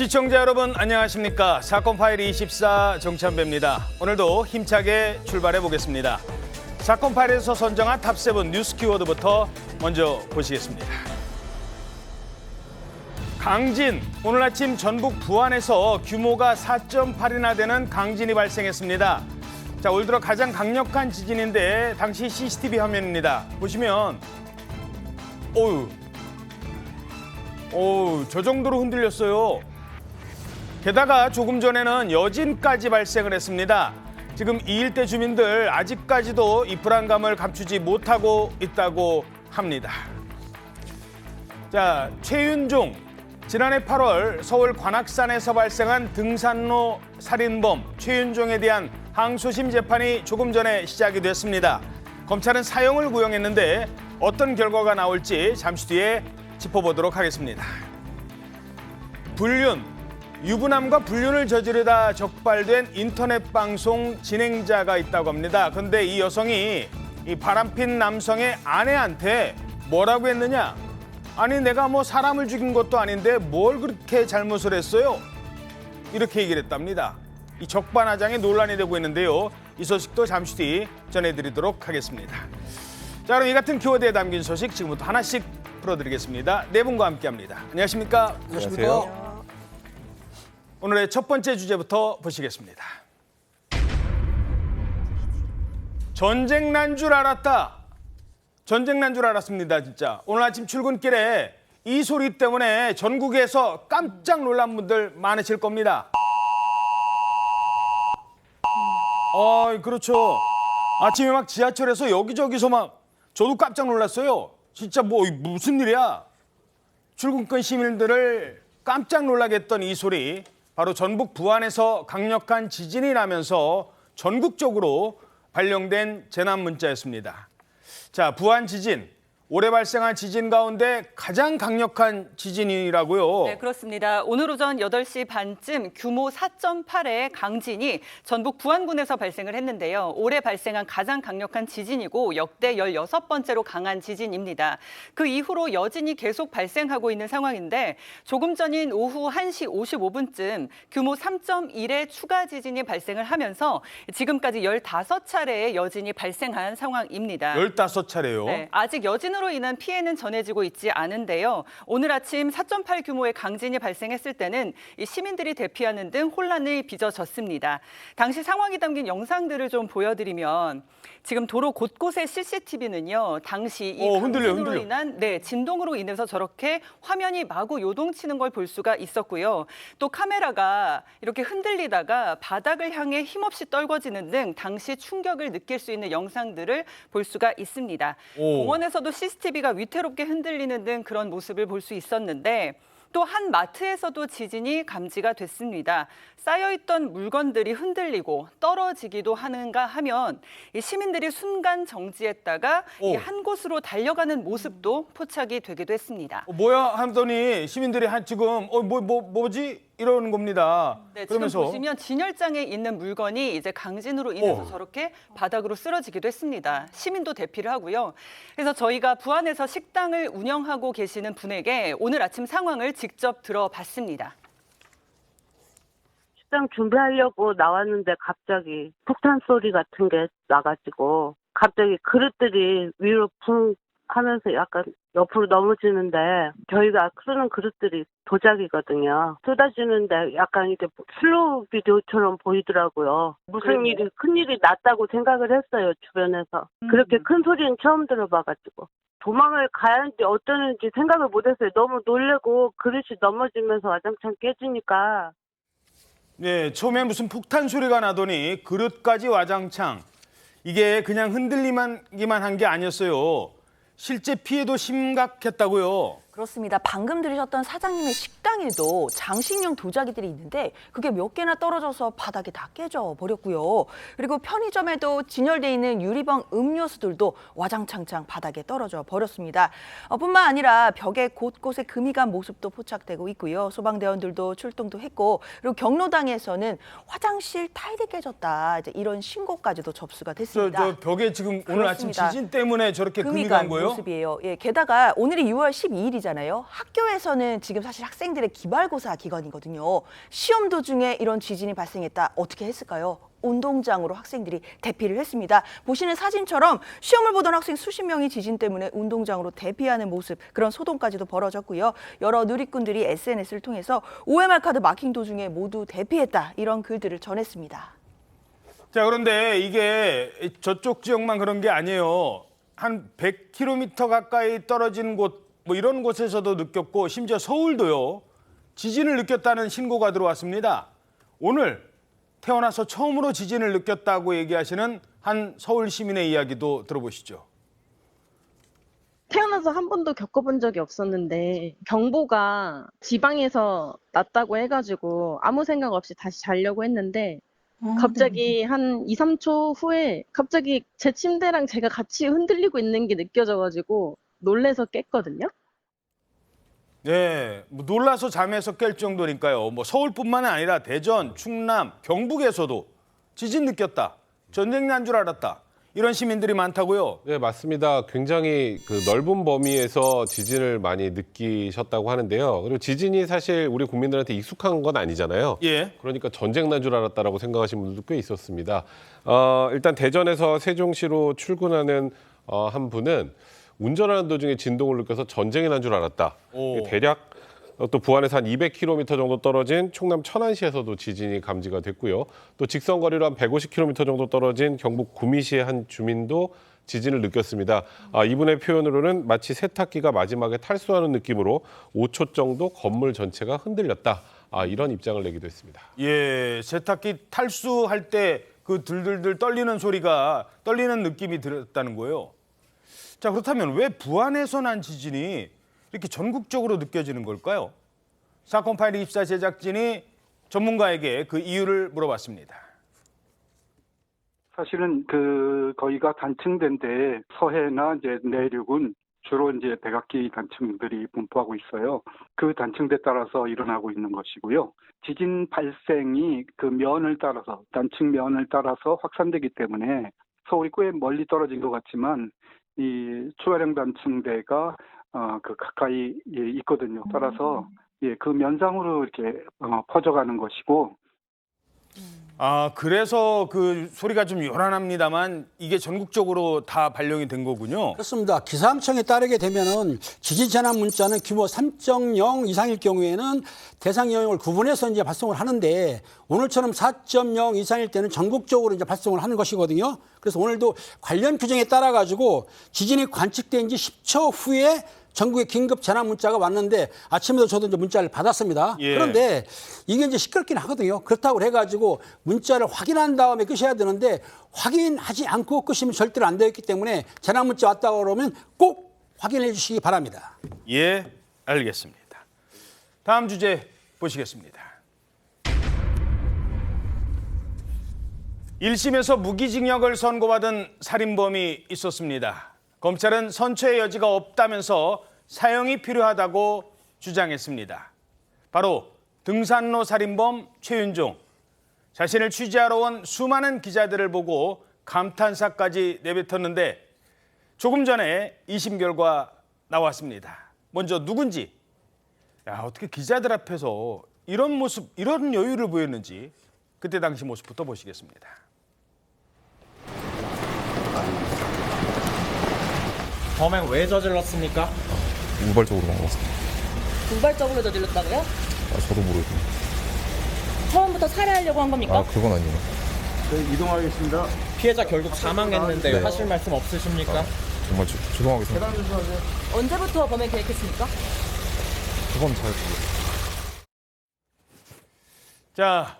시청자 여러분 안녕하십니까. 사건 파일 24 정찬배입니다. 오늘도 힘차게 출발해 보겠습니다. 사건 파일에서 선정한 탑7 뉴스 키워드부터 먼저 보시겠습니다. 강진, 오늘 아침 전북 부안에서 규모가 4.8이나 되는 강진이 발생했습니다. 자, 올 들어 가장 강력한 지진인데 당시 CCTV 화면입니다. 보시면 저 정도로 흔들렸어요. 게다가 조금 전에는 여진까지 발생을 했습니다. 지금 이 일대 주민들 아직까지도 이 불안감을 감추지 못하고 있다고 합니다. 자, 최윤종, 지난해 8월 서울 관악산에서 발생한 등산로 살인범 최윤종에 대한 항소심 재판이 조금 전에 시작이 됐습니다. 검찰은 사형을 구형했는데 어떤 결과가 나올지 잠시 뒤에 짚어보도록 하겠습니다. 불륜, 유부남과 불륜을 저지르다 적발된 인터넷 방송 진행자가 있다고 합니다. 그런데 이 여성이 이 바람핀 남성의 아내한테 뭐라고 했느냐? 아니 내가 뭐 사람을 죽인 것도 아닌데 뭘 그렇게 잘못을 했어요? 이렇게 얘기를 했답니다. 이 적반하장에 논란이 되고 있는데요. 이 소식도 잠시 뒤 전해드리도록 하겠습니다. 자, 그럼 이 같은 키워드에 담긴 소식 지금부터 하나씩 풀어드리겠습니다. 네 분과 함께합니다. 안녕하십니까? 안녕하세요. 오늘의 첫 번째 주제부터 보시겠습니다. 전쟁 난 줄 알았다. 전쟁 난 줄 알았습니다, 진짜. 오늘 아침 출근길에 이 소리 때문에 전국에서 깜짝 놀란 분들 많으실 겁니다. 그렇죠. 아침에 막 지하철에서 여기저기서 막 저도 깜짝 놀랐어요. 진짜 뭐 무슨 일이야? 출근길 시민들을 깜짝 놀라게 했던 이 소리. 바로 전북 부안에서 강력한 지진이 나면서 전국적으로 발령된 재난 문자였습니다. 자, 부안 지진. 올해 발생한 지진 가운데 가장 강력한 지진이라고요? 네, 그렇습니다. 오늘 오전 8시 반쯤 규모 4.8의 강진이 전북 부안군에서 발생을 했는데요. 올해 발생한 가장 강력한 지진이고 역대 16번째로 강한 지진입니다. 그 이후로 여진이 계속 발생하고 있는 상황인데 조금 전인 오후 1시 55분쯤 규모 3.1의 추가 지진이 발생을 하면서 지금까지 15차례의 여진이 발생한 상황입니다. 15차례요? 네, 아직 여진으로 인한 피해는 전해지고 있지 않은데요. 오늘 아침 4.8 규모의 강진이 발생했을 때는 이 시민들이 대피하는 등 혼란이 빚어졌습니다. 당시 상황이 담긴 영상들을 좀 보여드리면 지금 도로 곳곳의 CCTV는요. 당시 이 강진으로 인한 진동으로 인해서 저렇게 화면이 마구 요동치는 걸 볼 수가 있었고요. 또 카메라가 이렇게 흔들리다가 바닥을 향해 힘없이 떨궈지는 등 당시 충격을 느낄 수 있는 영상들을 볼 수가 있습니다. 공원에서도 CCTV가 위태롭게 흔들리는 등 그런 모습을 볼 수 있었는데 또 한 마트에서도 지진이 감지가 됐습니다. 쌓여있던 물건들이 흔들리고 떨어지기도 하는가 하면 이 시민들이 순간 정지했다가 이 한 곳으로 달려가는 모습도 포착이 되기도 했습니다. 뭐야 하더니 시민들이 지금 뭐지? 이러는 겁니다. 네, 그러면서 지금 보시면 진열장에 있는 물건이 이제 강진으로 인해서 저렇게 바닥으로 쓰러지기도 했습니다. 시민도 대피를 하고요. 그래서 저희가 부안에서 식당을 운영하고 계시는 분에게 오늘 아침 상황을 직접 들어봤습니다. 식당 준비하려고 나왔는데 갑자기 폭탄 소리 같은 게 나가지고 갑자기 그릇들이 위로 붕 하면서 약간 옆으로 넘어지는데 저희가 쓰는 그릇들이 도자기거든요. 쏟아지는데 약간 이게 슬로우 비디오처럼 보이더라고요. 무슨 일이 큰일이 났다고 생각을 했어요, 주변에서. 그렇게 큰 소리는 처음 들어봐가지고. 도망을 가야 하는지 어쩌는지 생각을 못했어요. 너무 놀래고 그릇이 넘어지면서 와장창 깨지니까. 네, 처음에 무슨 폭탄 소리가 나더니 그릇까지 와장창. 이게 그냥 흔들리기만 한 게 아니었어요. 실제 피해도 심각했다고요. 그렇습니다. 방금 들으셨던 사장님의 식당에도 장식용 도자기들이 있는데 그게 몇 개나 떨어져서 바닥에 다 깨져 버렸고요. 그리고 편의점에도 진열돼 있는 유리병 음료수들도 와장창창 바닥에 떨어져 버렸습니다. 뿐만 아니라 벽에 곳곳에 금이 간 모습도 포착되고 있고요. 소방대원들도 출동도 했고 그리고 경로당에서는 화장실 타일이 깨졌다 이런 신고까지도 접수가 됐습니다. 저 벽에 지금 오늘 아침 그렇습니다. 지진 때문에 저렇게 금이 간 거예요? 모습이에요. 예, 게다가 오늘이 6월 12일이죠. 시험이잖아요. 학교에서는 지금 사실 학생들의 기말고사 기간이거든요. 시험 도중에 이런 지진이 발생했다. 어떻게 했을까요? 운동장으로 학생들이 대피를 했습니다. 보시는 사진처럼 시험을 보던 학생 수십 명이 지진 때문에 운동장으로 대피하는 모습, 그런 소동까지도 벌어졌고요. 여러 누리꾼들이 SNS를 통해서 OMR 카드 마킹 도중에 모두 대피했다. 이런 글들을 전했습니다. 자, 그런데 이게 저쪽 지역만 그런 게 아니에요. 한 100km 가까이 떨어진 곳, 뭐 이런 곳에서도 느꼈고 심지어 서울도요. 지진을 느꼈다는 신고가 들어왔습니다. 오늘 태어나서 처음으로 지진을 느꼈다고 얘기하시는 한 서울 시민의 이야기도 들어보시죠. 태어나서 한 번도 겪어본 적이 없었는데 경보가 지방에서 났다고 해가지고 아무 생각 없이 다시 자려고 했는데 갑자기 한 2, 3초 후에 갑자기 제 침대랑 제가 같이 흔들리고 있는 게 느껴져가지고 놀래서 깼거든요. 네, 뭐 놀라서 잠에서 깰 정도니까요. 뭐 서울뿐만 아니라 대전, 충남, 경북에서도 지진 느꼈다. 전쟁 난 줄 알았다. 이런 시민들이 많다고요. 네, 맞습니다. 굉장히 그 넓은 범위에서 지진을 많이 느끼셨다고 하는데요. 그리고 지진이 사실 우리 국민들한테 익숙한 건 아니잖아요. 예. 그러니까 전쟁 난 줄 알았다라고 생각하시는 분들도 꽤 있었습니다. 일단 대전에서 세종시로 출근하는 한 분은 운전하는 도중에 진동을 느껴서 전쟁이 난 줄 알았다. 오. 대략 또 부안에서 한 200km 정도 떨어진 충남 천안시에서도 지진이 감지가 됐고요. 또 직선거리로 한 150km 정도 떨어진 경북 구미시의 한 주민도 지진을 느꼈습니다. 이분의 표현으로는 마치 세탁기가 마지막에 탈수하는 느낌으로 5초 정도 건물 전체가 흔들렸다. 이런 입장을 내기도 했습니다. 예, 세탁기 탈수할 때 그 들들들 떨리는 소리가, 떨리는 느낌이 들었다는 거예요. 자, 그렇다면 왜 부안에서 난 지진이 이렇게 전국적으로 느껴지는 걸까요? 사건 파일 24 제작진이 전문가에게 그 이유를 물어봤습니다. 사실은 거기가 단층대인데 서해나 이제 내륙은 주로 이제 백악기 단층들이 분포하고 있어요. 그 단층대 따라서 일어나고 있는 것이고요. 지진 발생이 그 면을 따라서, 단층 면을 따라서 확산되기 때문에 서울이 꽤 멀리 떨어진 것 같지만 이 초하령 단층대가 가까이 있거든요. 따라서 그 면상으로 이렇게 퍼져가는 것이고. 그래서 그 소리가 좀 요란합니다만 이게 전국적으로 다 발령이 된 거군요. 그렇습니다. 기상청에 따르게 되면은 지진 재난 문자는 규모 3.0 이상일 경우에는 대상 영역을 구분해서 이제 발송을 하는데 오늘처럼 4.0 이상일 때는 전국적으로 이제 발송을 하는 것이거든요. 그래서 오늘도 관련 규정에 따라 가지고 지진이 관측된 지 10초 후에 전국에 긴급 재난 문자가 왔는데 아침에도 저도 이제 문자를 받았습니다. 예. 그런데 이게 이제 시끄럽긴 하거든요. 그렇다고 해가지고 문자를 확인한 다음에 끄셔야 되는데 확인하지 않고 끄시면 절대로 안 되기 때문에 재난 문자 왔다고 그러면 꼭 확인해 주시기 바랍니다. 예, 알겠습니다. 다음 주제 보시겠습니다. 1심에서 무기징역을 선고받은 살인범이 있었습니다. 검찰은 선처의 여지가 없다면서 사형이 필요하다고 주장했습니다. 바로 등산로 살인범 최윤종. 자신을 취재하러 온 수많은 기자들을 보고 감탄사까지 내뱉었는데 조금 전에 2심 결과 나왔습니다. 먼저 누군지, 어떻게 기자들 앞에서 이런 모습, 이런 여유를 보였는지 그때 당시 모습부터 보시겠습니다. 범행 왜 저질렀습니까? 우발적으로 한 것 같습니다. 우발적으로 저질렀다고요? 저도 모르겠습니다. 처음부터 살해하려고 한 겁니까? 그건 아니에요. 이동하겠습니다. 피해자 결국 사망했는데 네. 하실 말씀 없으십니까? 정말 죄송하겠습니다. 언제부터 범행 계획했습니까? 그건 잘 모르겠습니다. 자,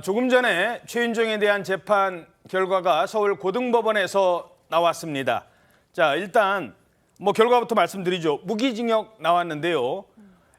조금 전에 최윤종에 대한 재판 결과가 서울 고등법원에서 나왔습니다. 자, 일단 뭐 결과부터 말씀드리죠. 무기징역 나왔는데요.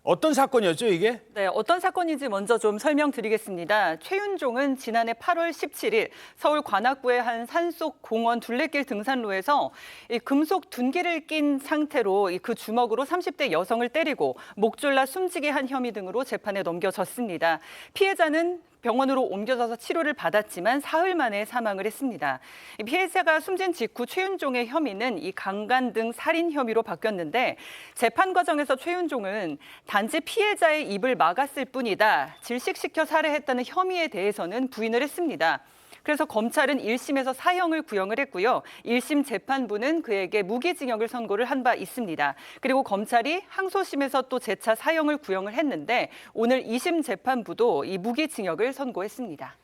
어떤 사건이었죠, 이게? 네, 어떤 사건인지 먼저 좀 설명드리겠습니다. 최윤종은 지난해 8월 17일 서울 관악구의 한 산속 공원 둘레길 등산로에서 이 금속 둔기를 낀 상태로 그 주먹으로 30대 여성을 때리고 목 졸라 숨지게 한 혐의 등으로 재판에 넘겨졌습니다. 피해자는 병원으로 옮겨져서 치료를 받았지만 사흘 만에 사망을 했습니다. 피해자가 숨진 직후 최윤종의 혐의는 이 강간 등 살인 혐의로 바뀌었는데 재판 과정에서 최윤종은 단지 피해자의 입을 막았을 뿐이다. 질식시켜 살해했다는 혐의에 대해서는 부인을 했습니다. 그래서 검찰은 1심에서 사형을 구형을 했고요. 1심 재판부는 그에게 무기징역을 선고를 한 바 있습니다. 그리고 검찰이 항소심에서 또 재차 사형을 구형을 했는데 오늘 2심 재판부도 이 무기징역을 선고했습니다.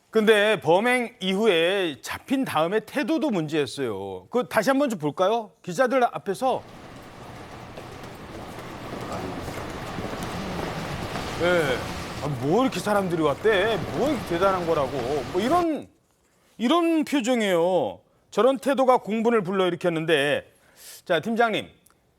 근데 범행 이후에 잡힌 다음에 태도도 문제였어요. 그 다시 한번 좀 볼까요? 기자들 앞에서. 네. 뭐 이렇게 사람들이 왔대? 뭐 이렇게 대단한 거라고? 뭐 이런 표정이에요. 저런 태도가 공분을 불러일으켰는데, 자 팀장님,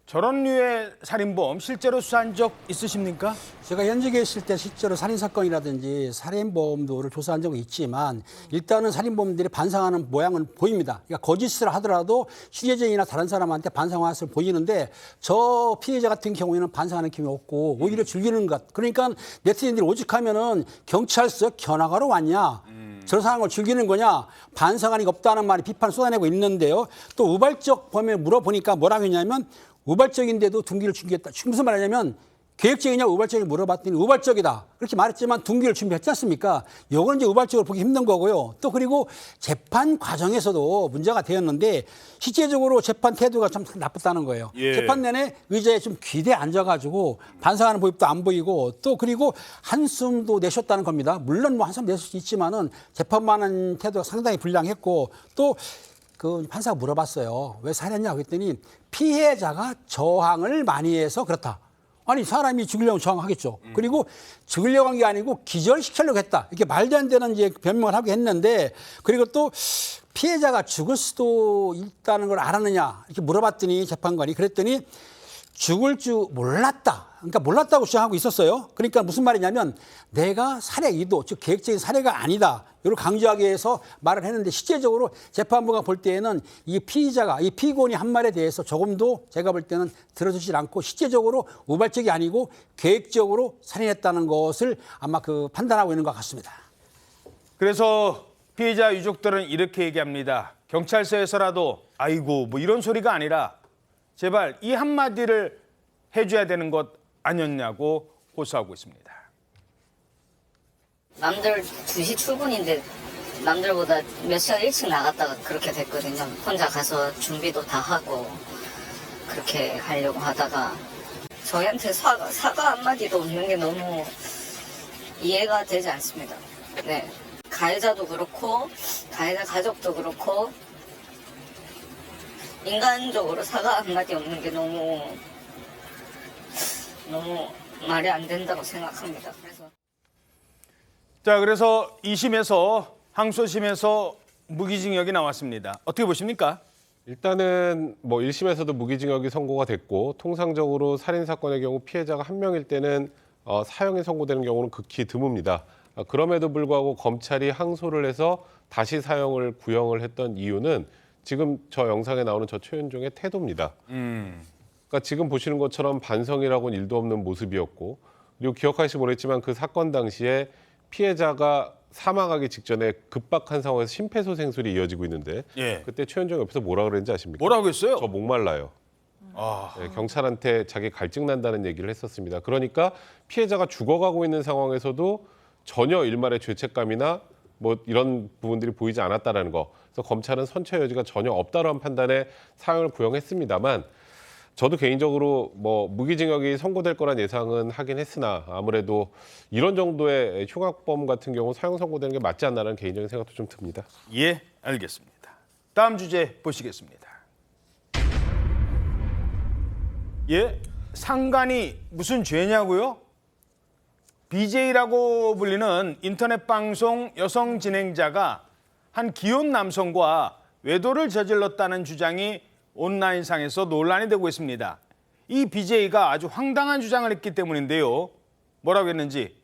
저런 류의 살인범 실제로 수사한 적 있으십니까? 제가 현직에 있을 때 실제로 살인사건이라든지 살인범도를 조사한 적은 있지만 일단은 살인범들이 반성하는 모양은 보입니다. 그러니까 거짓을 하더라도 취재진이나 다른 사람한테 반성할 것을 보이는데 저 피해자 같은 경우에는 반성하는 기분이 없고 오히려 즐기는 것. 그러니까 네티즌들이 오직하면은 경찰서 견학하러 왔냐. 저 상황을 즐기는 거냐. 반성하는 게 없다는 말이 비판을 쏟아내고 있는데요. 또 우발적 범행을 물어보니까 뭐라고 했냐면 우발적인데도 둔기를 준비했다. 무슨 말이냐면 계획적이냐 우발적이냐 물어봤더니 우발적이다. 그렇게 말했지만 둔기를 준비했지 않습니까? 이건 이제 우발적으로 보기 힘든 거고요. 또 그리고 재판 과정에서도 문제가 되었는데 실제적으로 재판 태도가 참 나쁘다는 거예요. 예. 재판 내내 의자에 좀 귀대 앉아가지고 반성하는 모습도 안 보이고 또 그리고 한숨도 내셨다는 겁니다. 물론 뭐 한숨 내실 수 있지만은 재판만한 태도가 상당히 불량했고 또 그 판사가 물어봤어요. 왜 살했냐 그랬더니 피해자가 저항을 많이 해서 그렇다. 아니 사람이 죽이려고 저항하겠죠. 그리고 죽이려고 한 게 아니고 기절시키려고 했다. 이렇게 말도 안 되는 이제 변명을 하게 했는데 그리고 또 피해자가 죽을 수도 있다는 걸 알았느냐 이렇게 물어봤더니 재판관이 그랬더니 죽을 줄 몰랐다. 그러니까 몰랐다고 주장하고 있었어요. 그러니까 무슨 말이냐면 내가 살해 의도, 즉 계획적인 살해가 아니다. 이걸 강조하기 위해서 말을 했는데 실제적으로 재판부가 볼 때에는 이 피의자가, 이 피고인이 한 말에 대해서 조금도 제가 볼 때는 들어주질 않고 실제적으로 우발적이 아니고 계획적으로 살인했다는 것을 아마 그 판단하고 있는 것 같습니다. 그래서 피해자 유족들은 이렇게 얘기합니다. 경찰서에서라도 아이고 뭐 이런 소리가 아니라 제발 이 한마디를 해줘야 되는 것 아니었냐고 호소하고 있습니다. 남들 2시 출근인데 남들보다 몇 시간 일찍 나갔다가 그렇게 됐거든요. 혼자 가서 준비도 다 하고 그렇게 하려고 하다가 저희한테 사과 한마디도 없는 게 너무 이해가 되지 않습니다. 네, 가해자도 그렇고 가해자 가족도 그렇고 인간적으로 사과 한마디 없는 게 너무 말이 안 된다고 생각합니다. 그래서 2심에서 항소심에서 무기징역이 나왔습니다. 어떻게 보십니까? 일단은 뭐 1심에서도 무기징역이 선고가 됐고 통상적으로 살인 사건의 경우 피해자가 한 명일 때는 사형이 선고되는 경우는 극히 드뭅니다. 그럼에도 불구하고 검찰이 항소를 해서 다시 사형을 구형을 했던 이유는 지금 저 영상에 나오는 저 최윤종의 태도입니다. 그러니까 지금 보시는 것처럼 반성이라고는 일도 없는 모습이었고 그리고 기억하실지 모르겠지만 그 사건 당시에 피해자가 사망하기 직전에 급박한 상황에서 심폐소생술이 이어지고 있는데 예. 그때 최윤종 옆에서 뭐라 그랬는지 아십니까? 뭐라고 했어요? 저 목말라요. 네, 경찰한테 자기 갈증 난다는 얘기를 했었습니다. 그러니까 피해자가 죽어가고 있는 상황에서도 전혀 일말의 죄책감이나 뭐 이런 부분들이 보이지 않았다라는 거. 그래서 검찰은 선처 여지가 전혀 없다라는 판단에 사형을 구형했습니다만 저도 개인적으로 뭐 무기징역이 선고될 거란 예상은 하긴 했으나 아무래도 이런 정도의 흉악범 같은 경우 사형 선고되는 게 맞지 않나라는 개인적인 생각도 좀 듭니다. 예, 알겠습니다. 다음 주제 보시겠습니다. 예, 상간이 무슨 죄냐고요? BJ라고 불리는 인터넷 방송 여성 진행자가 한 기혼 남성과 외도를 저질렀다는 주장이 온라인상에서 논란이 되고 있습니다. 이 BJ가 아주 황당한 주장을 했기 때문인데요. 뭐라고 했는지.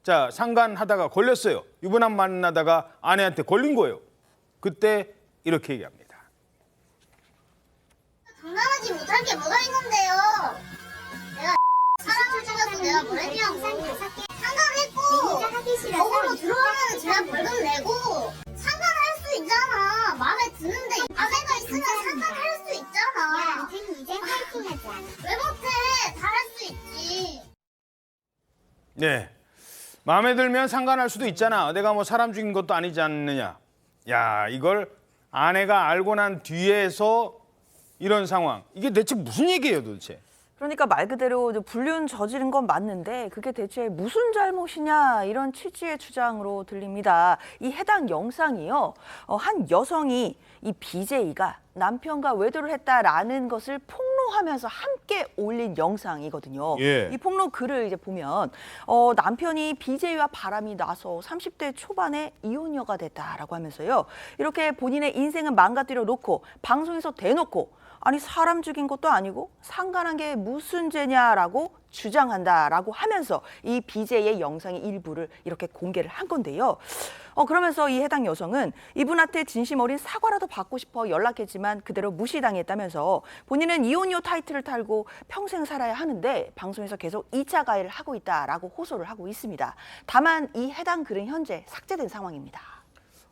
자, 상간하다가 걸렸어요. 유부남 만나다가 아내한테 걸린 거예요. 그때 이렇게 얘기합니다. 장난하지 못할 게 뭐가 있는데요. 내가 사람을 죽여서 내가 뭘 했냐고. 상간을 못하겠고 거기로 들어오면 제가 벌금 내고 상관할 수 있잖아. 마음에 드는데 아내가 있으면 상관할 수 있잖아. 야, 이제 파이팅하자. 왜 못해? 잘할 수 있지. 네. 마음에 들면 상관할 수도 있잖아. 내가 뭐 사람 죽인 것도 아니지 않느냐. 야, 이걸 아내가 알고 난 뒤에서 이런 상황. 이게 대체 무슨 얘기예요, 도대체? 그러니까 말 그대로 불륜 저지른 건 맞는데 그게 대체 무슨 잘못이냐 이런 취지의 주장으로 들립니다. 이 해당 영상이요. 한 여성이 이 BJ가 남편과 외도를 했다라는 것을 폭로하면서 함께 올린 영상이거든요. 예. 이 폭로 글을 이제 보면 남편이 BJ와 바람이 나서 30대 초반에 이혼녀가 됐다라고 하면서요. 이렇게 본인의 인생을 망가뜨려 놓고 방송에서 대놓고 아니 사람 죽인 것도 아니고 상관한 게 무슨 죄냐라고 주장한다라고 하면서 이 BJ의 영상의 일부를 이렇게 공개를 한 건데요. 그러면서 이 해당 여성은 이분한테 진심 어린 사과라도 받고 싶어 연락했지만 그대로 무시당했다면서 본인은 이혼녀 타이틀을 달고 평생 살아야 하는데 방송에서 계속 2차 가해를 하고 있다라고 호소를 하고 있습니다. 다만 이 해당 글은 현재 삭제된 상황입니다.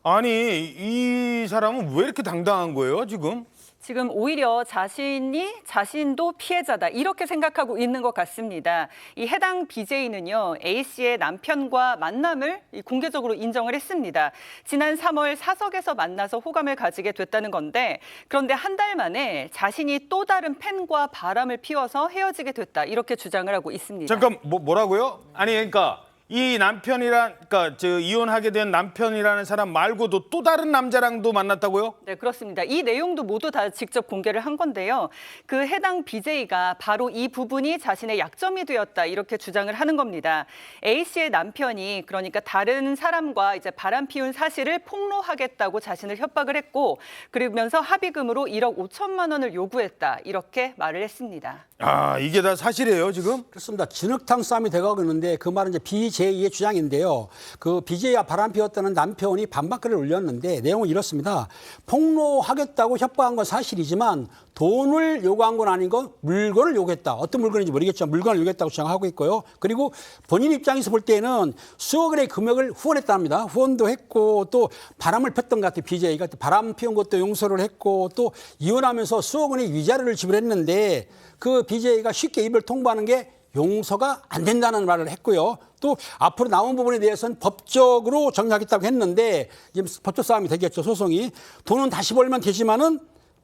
아니, 이 사람은 왜 이렇게 당당한 거예요, 지금? 지금 오히려 자신도 피해자다 이렇게 생각하고 있는 것 같습니다. 이 해당 BJ는요, A씨의 남편과 만남을 공개적으로 인정을 했습니다. 지난 3월 사석에서 만나서 호감을 가지게 됐다는 건데 그런데 한 달 만에 자신이 또 다른 팬과 바람을 피워서 헤어지게 됐다 이렇게 주장을 하고 있습니다. 잠깐, 뭐라고요? 아니, 그러니까 이 그러니까 이혼하게 된 남편이라는 사람 말고도 또 다른 남자랑도 만났다고요? 네, 그렇습니다. 이 내용도 모두 다 직접 공개를 한 건데요. 그 해당 BJ가 바로 이 부분이 자신의 약점이 되었다 이렇게 주장을 하는 겁니다. A씨의 남편이 그러니까 다른 사람과 이제 바람 피운 사실을 폭로하겠다고 자신을 협박을 했고 그러면서 합의금으로 1억 5천만 원을 요구했다 이렇게 말을 했습니다. 아, 이게 다 사실이에요, 지금? 그렇습니다. 진흙탕 싸움이 돼가고 있는데 그 말은 이제 BJ의 주장인데요. 그 BJ와 바람 피웠다는 남편이 반박글을 올렸는데 내용은 이렇습니다. 폭로하겠다고 협박한 건 사실이지만 돈을 요구한 건 아닌 건 물건을 요구했다. 어떤 물건인지 모르겠지만 물건을 요구했다고 주장하고 있고요. 그리고 본인 입장에서 볼 때는 수억 원의 금액을 후원했다 합니다. 후원도 했고 또 바람을 폈던 것 같아요. BJ가 바람 피운 것도 용서를 했고 또 이혼하면서 수억 원의 위자료를 지불했는데 그 BJ가 쉽게 입을 통보하는 게 용서가 안 된다는 말을 했고요. 또 앞으로 나온 부분에 대해서는 법적으로 정리하겠다고 했는데 지금 법적 싸움이 되겠죠. 소송이. 돈은 다시 벌면 되지만은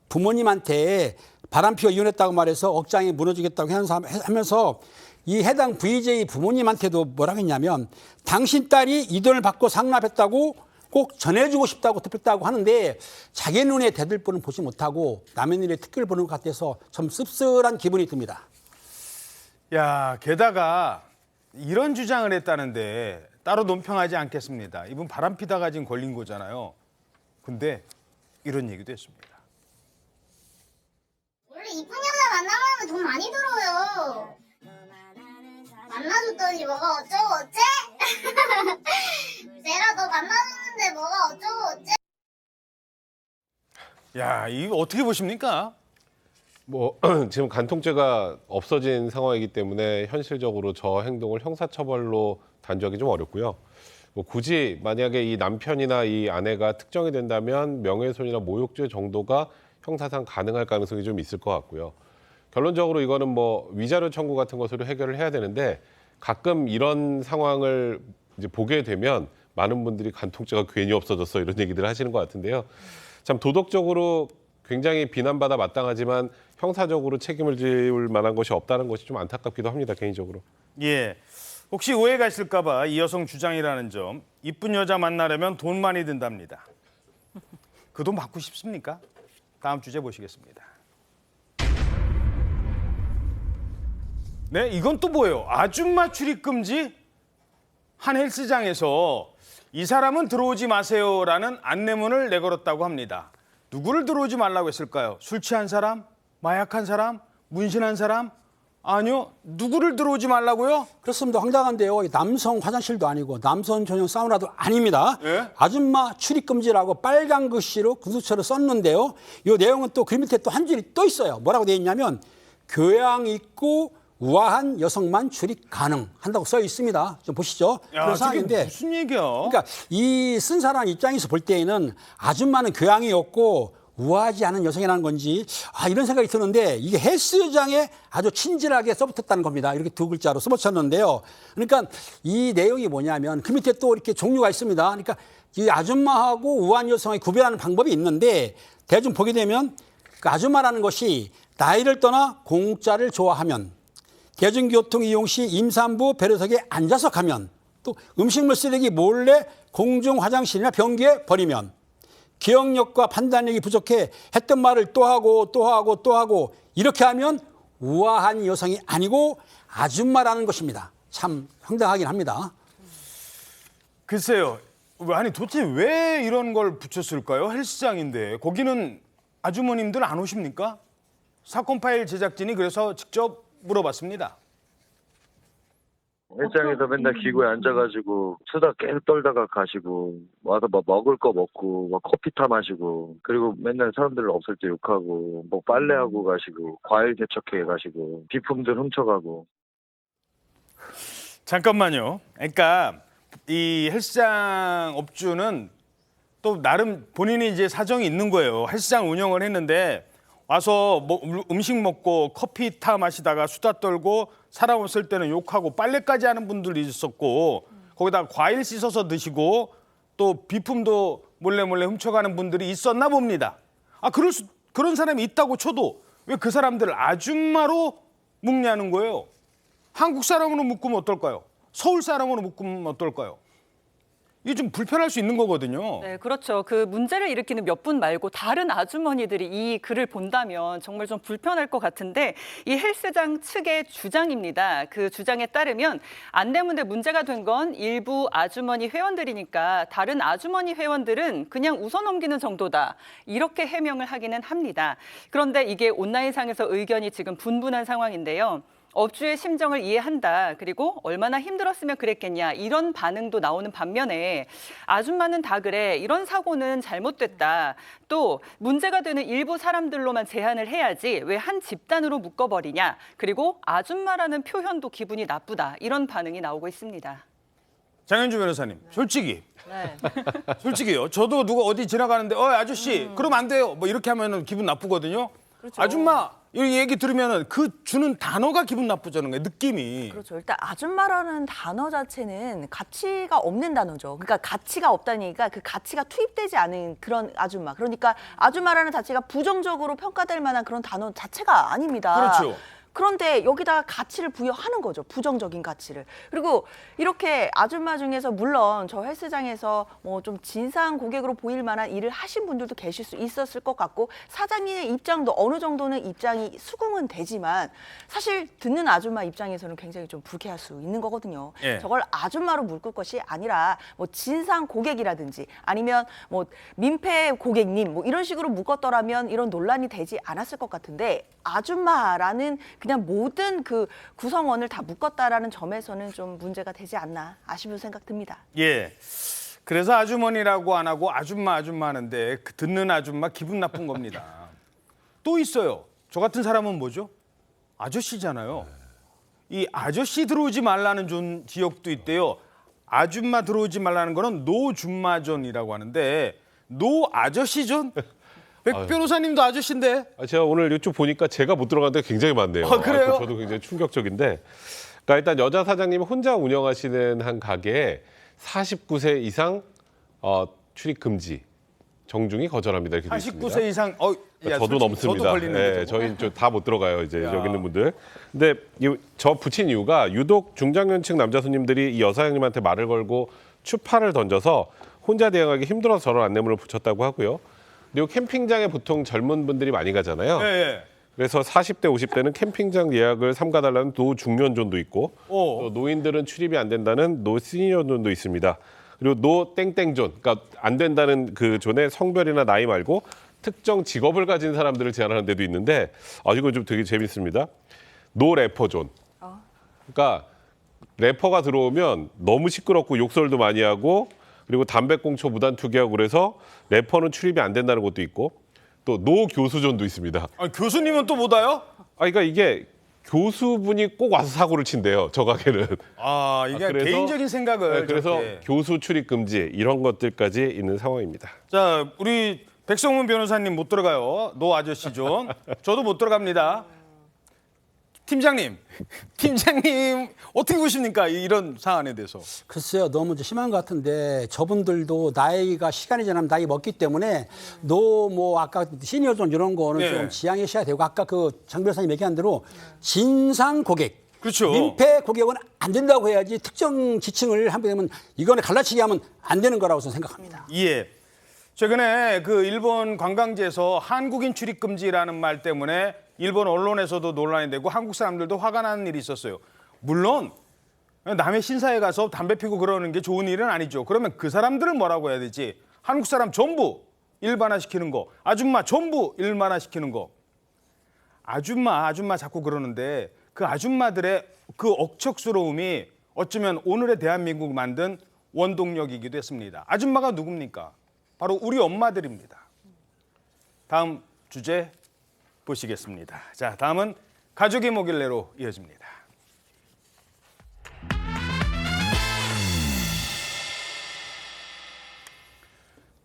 부모님한테 바람 피워 이혼했다고 말해서 억장이 무너지겠다고 하면서 이 해당 VJ 부모님한테도 뭐라고 했냐면 당신 딸이 이 돈을 받고 상납했다고 꼭 전해주고 싶다고 덮였다고 하는데 자기 눈에 대들보는 보지 못하고 남의 눈에 특기를 보는 것 같아서 좀 씁쓸한 기분이 듭니다. 야, 게다가 이런 주장을 했다는데 따로 논평하지 않겠습니다. 이분 바람 피다가 지금 걸린 거잖아요. 근데 이런 얘기도 했습니다. 원래 이쁜 여자 만나면 돈 많이 들어요. 만나줬더니 뭐가 어쩌고 어째? 내가 너 만나줬는데 뭐가 어쩌고 어째? 야, 이거 어떻게 보십니까? 지금 간통죄가 없어진 상황이기 때문에 현실적으로 저 행동을 형사처벌로 단죄하기 좀 어렵고요. 굳이 만약에 이 남편이나 이 아내가 특정이 된다면 명예훼손이나 모욕죄 정도가 형사상 가능할 가능성이 좀 있을 것 같고요. 결론적으로 이거는 위자료 청구 같은 것으로 해결을 해야 되는데 가끔 이런 상황을 이제 보게 되면 많은 분들이 간통죄가 괜히 없어졌어 이런 얘기들 하시는 것 같은데요. 참 도덕적으로 굉장히 비난받아 마땅하지만 형사적으로 책임을 지을 만한 것이 없다는 것이 좀 안타깝기도 합니다, 개인적으로. 예. 혹시 오해가 있을까 봐 이 여성 주장이라는 점, 이쁜 여자 만나려면 돈 많이 든답니다. 그 돈 받고 싶습니까? 다음 주제 보시겠습니다. 네, 이건 또 뭐예요? 아줌마 출입 금지? 한 헬스장에서 이 사람은 들어오지 마세요라는 안내문을 내걸었다고 합니다. 누구를 들어오지 말라고 했을까요? 술 취한 사람? 마약한 사람? 문신한 사람? 아니요. 누구를 들어오지 말라고요? 그렇습니다. 황당한데요. 남성 화장실도 아니고 남성 전용 사우나도 아닙니다. 예? 아줌마 출입금지라고 빨간 글씨로 구두처럼 썼는데요. 이 내용은 또 그 밑에 또 한 줄이 또 있어요. 뭐라고 되어 있냐면 교양 있고 우아한 여성만 출입 가능한다고 써 있습니다. 좀 보시죠. 야, 그런 저게 상황인데 무슨 얘기야? 그러니까 이 쓴 사람 입장에서 볼 때에는 아줌마는 교양이 없고 우아하지 않은 여성이라는 건지 이런 생각이 드는데 이게 헬스장에 아주 친절하게 써붙였다는 겁니다. 이렇게 두 글자로 써붙였는데요. 그러니까 이 내용이 뭐냐면 그 밑에 또 이렇게 종류가 있습니다. 그러니까 이 아줌마하고 우아한 여성을 구별하는 방법이 있는데 대충 보게 되면 그 아줌마라는 것이 나이를 떠나 공짜를 좋아하면 대중교통 이용 시 임산부 배려석에 앉아서 가면 또 음식물 쓰레기 몰래 공중 화장실이나 변기에 버리면 기억력과 판단력이 부족해 했던 말을 또 하고 또 하고 또 하고 이렇게 하면 우아한 여성이 아니고 아줌마라는 것입니다. 참 황당하긴 합니다. 글쎄요. 아니 도대체 왜 이런 걸 붙였을까요? 헬스장인데 거기는 아주머님들 안 오십니까? 사건 파일 제작진이 그래서 직접 물어봤습니다. 헬스장에서 맨날 기구에 앉아가지고 수다 계속 떨다가 가시고 와서 뭐 먹을 거 먹고 뭐 커피 타 마시고 그리고 맨날 사람들 없을 때 욕하고 뭐 빨래하고 가시고 과일 개척해 가시고 비품들 훔쳐가고. 잠깐만요. 그러니까 이 헬스장 업주는 또 나름 본인이 이제 사정이 있는 거예요. 헬스장 운영을 했는데 와서 뭐 음식 먹고 커피 타 마시다가 수다 떨고 사람 없을 때는 욕하고 빨래까지 하는 분들도 있었고 거기다가 과일 씻어서 드시고 또 비품도 몰래 훔쳐가는 분들이 있었나 봅니다. 그런 사람이 있다고 쳐도 왜 그 사람들을 아줌마로 묵냐는 거예요. 한국 사람으로 묶으면 어떨까요? 서울 사람으로 묶으면 어떨까요? 이게 좀 불편할 수 있는 거거든요. 네, 그렇죠. 그 문제를 일으키는 몇 분 말고 다른 아주머니들이 이 글을 본다면 정말 좀 불편할 것 같은데 이 헬스장 측의 주장입니다. 그 주장에 따르면 안내문에 문제가 된 건 일부 아주머니 회원들이니까 다른 아주머니 회원들은 그냥 웃어넘기는 정도다. 이렇게 해명을 하기는 합니다. 그런데 이게 온라인상에서 의견이 지금 분분한 상황인데요. 업주의 심정을 이해한다. 그리고 얼마나 힘들었으면 그랬겠냐. 이런 반응도 나오는 반면에 아줌마는 다 그래. 이런 사고는 잘못됐다. 또 문제가 되는 일부 사람들로만 제한을 해야지 왜 한 집단으로 묶어버리냐. 그리고 아줌마라는 표현도 기분이 나쁘다. 이런 반응이 나오고 있습니다. 장현주 변호사님, 솔직히. 솔직히요. 저도 누가 어디 지나가는데 아저씨 그러면 안 돼요. 뭐 이렇게 하면 기분 나쁘거든요. 그렇죠. 아줌마 이 얘기 들으면 그 주는 단어가 기분 나쁘다는 거예요. 느낌이. 그렇죠. 일단 아줌마라는 단어 자체는 가치가 없는 단어죠. 그러니까 가치가 없다니까 그 가치가 투입되지 않은 그런 아줌마. 그러니까 아줌마라는 자체가 부정적으로 평가될 만한 그런 단어 자체가 아닙니다. 그렇죠. 그런데 여기다가 가치를 부여하는 거죠. 부정적인 가치를. 그리고 이렇게 아줌마 중에서 물론 저 헬스장에서 뭐 좀 진상 고객으로 보일 만한 일을 하신 분들도 계실 수 있었을 것 같고 사장님의 입장도 어느 정도는 입장이 수긍은 되지만 사실 듣는 아줌마 입장에서는 굉장히 좀 불쾌할 수 있는 거거든요. 예. 저걸 아줌마로 묶을 것이 아니라 뭐 진상 고객이라든지 아니면 뭐 민폐 고객님 뭐 이런 식으로 묶었더라면 이런 논란이 되지 않았을 것 같은데 아줌마라는 그냥 모든 그 구성원을 다 묶었다라는 점에서는 좀 문제가 되지 않나 아쉬운 생각 듭니다. 예. 그래서 아주머니라고 안 하고 아줌마 하는데 그 듣는 아줌마 기분 나쁜 겁니다. 또 있어요. 저 같은 사람은 뭐죠? 아저씨잖아요. 이 아저씨 들어오지 말라는 지역도 있대요. 아줌마 들어오지 말라는 거는 노줌마존이라고 하는데 노 아저씨존? 백 변호사님도 아저씨인데. 제가 오늘 이쪽 보니까 제가 못 들어갔는데 굉장히 많네요. 그래요? 저도 굉장히 충격적인데. 그러니까 일단 여자 사장님이 혼자 운영하시는 한 가게에 49세 이상 출입 금지, 정중히 거절합니다. 이렇게 돼 있습니다. 49세 이상, 저도 넘습니다. 저도 걸리는 거죠. 저희 다 못 들어가요. 이제 여기 있는 분들. 근데 저 붙인 이유가 유독 중장년층 남자 손님들이 이 여사장님한테 말을 걸고 추파를 던져서 혼자 대응하기 힘들어서 저런 안내문을 붙였다고 하고요. 그리고 캠핑장에 보통 젊은 분들이 많이 가잖아요. 네. 그래서 40대, 50대는 캠핑장 예약을 삼가달라는 노중년존도 있고 또 노인들은 출입이 안 된다는 노시니어존도 있습니다. 그리고 노땡땡존, 그러니까 안 된다는 그 존에 성별이나 나이 말고 특정 직업을 가진 사람들을 제한하는 데도 있는데 이거 좀 되게 재밌습니다. 노래퍼존. 그러니까 래퍼가 들어오면 너무 시끄럽고 욕설도 많이 하고 그리고 담배꽁초 무단 투기하고 그래서 래퍼는 출입이 안 된다는 것도 있고 또 노 교수존도 있습니다. 교수님은 또 못 와요? 그러니까 이게 교수분이 꼭 와서 사고를 친대요. 저 가게는. 아, 이게 그래서- 개인적인 생각을. 네, 그래서 저렇게. 교수 출입 금지 이런 것들까지 있는 상황입니다. 자, 우리 백성문 변호사님 못 들어가요. 노 아저씨 좀. 저도 못 들어갑니다. 팀장님 어떻게 보십니까? 이런 사안에 대해서. 글쎄요, 너무 이제 심한 것 같은데 저분들도 나이가 시간이 지나면 나이 먹기 때문에 뭐 아까 시니어존 이런 거는 네. 좀 지양하셔야 되고 아까 그 장 변호사님 얘기한 대로 진상 고객. 그렇죠. 민폐 고객은 안 된다고 해야지 특정 지층을 한번 되면 이거는 갈라치기 하면 안 되는 거라고 저는 생각합니다. 예. 최근에 그 일본 관광지에서 한국인 출입 금지라는 말 때문에 일본 언론에서도 논란이 되고 한국 사람들도 화가 나는 일이 있었어요. 물론 남의 신사에 가서 담배 피고 그러는 게 좋은 일은 아니죠. 그러면 그 사람들은 뭐라고 해야 되지? 한국 사람 전부 일반화시키는 거, 아줌마 전부 일반화시키는 거. 아줌마 자꾸 그러는데 그 아줌마들의 그 억척스러움이 어쩌면 오늘의 대한민국을 만든 원동력이기도 했습니다. 아줌마가 누굽니까? 바로 우리 엄마들입니다. 다음 주제 보시겠습니다. 자, 다음은 가족이 뭐길래로 이어집니다.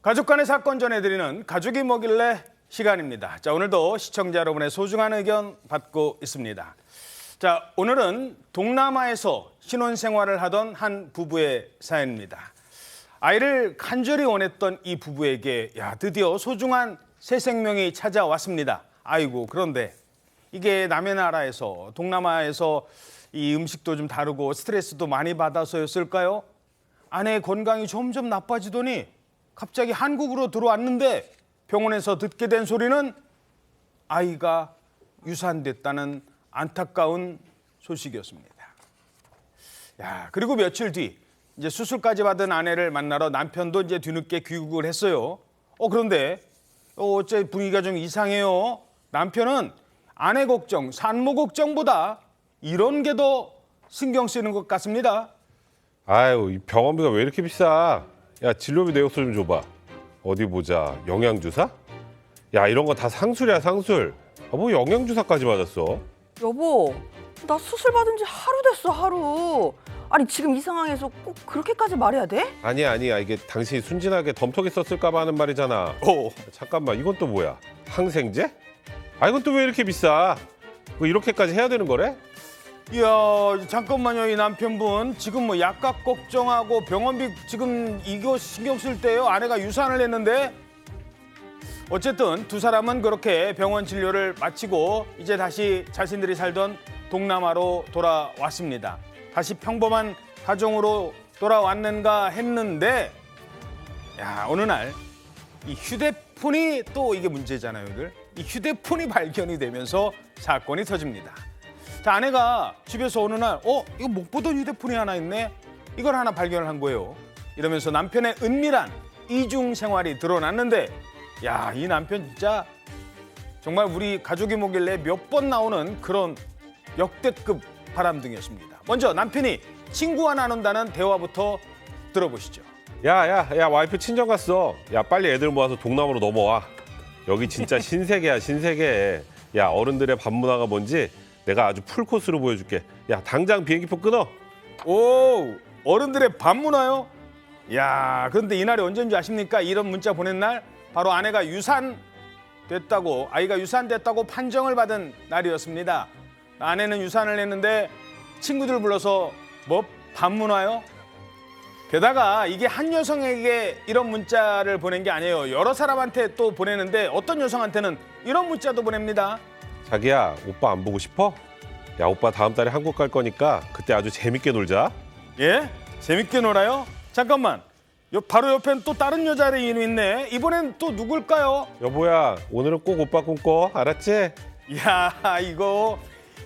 가족 간의 사건 전해드리는 가족이 뭐길래 시간입니다. 자, 오늘도 시청자 여러분의 소중한 의견 받고 있습니다. 자, 오늘은 동남아에서 신혼생활을 하던 한 부부의 사연입니다. 아이를 간절히 원했던 이 부부에게 드디어 소중한 새 생명이 찾아왔습니다. 아이고, 그런데 이게 남의 나라에서 동남아에서 이 음식도 좀 다르고 스트레스도 많이 받아서였을까요? 아내의 건강이 점점 나빠지더니 갑자기 한국으로 들어왔는데 병원에서 듣게 된 소리는 아이가 유산됐다는 안타까운 소식이었습니다. 그리고 며칠 뒤 이제 수술까지 받은 아내를 만나러 남편도 이제 뒤늦게 귀국을 했어요. 그런데 어째 분위기가 좀 이상해요. 남편은 아내 걱정, 산모 걱정보다 이런 게 더 신경 쓰이는 것 같습니다. 아유, 이 병원비가 왜 이렇게 비싸? 야, 진료비 내역서 좀 줘봐. 어디 보자. 영양주사? 야, 이런 거 다 상술이야, 상술. 뭐 영양주사까지 맞았어? 여보, 나 수술 받은 지 하루 됐어, 하루. 아니 지금 이 상황에서 꼭 그렇게까지 말해야 돼? 아니야. 이게 당신이 순진하게 덤터기 썼을까 봐 하는 말이잖아. 잠깐만, 이건 또 뭐야? 항생제? 이건 또 왜 이렇게 비싸? 뭐 이렇게까지 해야 되는 거래? 이야, 잠깐만요. 이 남편분 지금 뭐 약값 걱정하고 병원비 지금 이거 신경 쓸 때요. 아내가 유산을 했는데 어쨌든 두 사람은 그렇게 병원 진료를 마치고 이제 다시 자신들이 살던 동남아로 돌아왔습니다. 다시 평범한 가정으로 돌아왔는가 했는데 어느 날 이 휴대폰이 또 이게 문제잖아요. 이 휴대폰이 발견이 되면서 사건이 터집니다. 자, 아내가 집에서 어느 날 이거 못 보던 휴대폰이 하나 있네. 이걸 하나 발견을 한 거예요. 이러면서 남편의 은밀한 이중 생활이 드러났는데 이 남편 진짜 정말 우리 가족이 뭐길래 몇 번 나오는 그런 역대급 바람둥이였습니다. 먼저 남편이 친구와 나눈다는 대화부터 들어보시죠. 야, 와이프 친정 갔어. 야, 빨리 애들 모아서 동남아로 넘어와. 여기 진짜 신세계야, 신세계. 야, 어른들의 밤 문화가 뭔지 내가 아주 풀코스로 보여줄게. 야, 당장 비행기표 끊어. 오, 어른들의 밤 문화요? 그런데 이날이 언제인지 아십니까? 이런 문자 보낸 날 바로 아내가 아이가 유산됐다고 판정을 받은 날이었습니다. 아내는 유산을 했는데 친구들 불러서 밤 문화요? 게다가 이게 한 여성에게 이런 문자를 보낸 게 아니에요. 여러 사람한테 또 보내는데 어떤 여성한테는 이런 문자도 보냅니다. 자기야, 오빠 안 보고 싶어? 야, 오빠 다음 달에 한국 갈 거니까 그때 아주 재밌게 놀자. 예? 재밌게 놀아요? 잠깐만. 바로 옆엔 또 다른 여자의 이름 있네. 이번엔 또 누굴까요? 여보야, 오늘은 꼭 오빠 꿈꿔. 알았지? 이거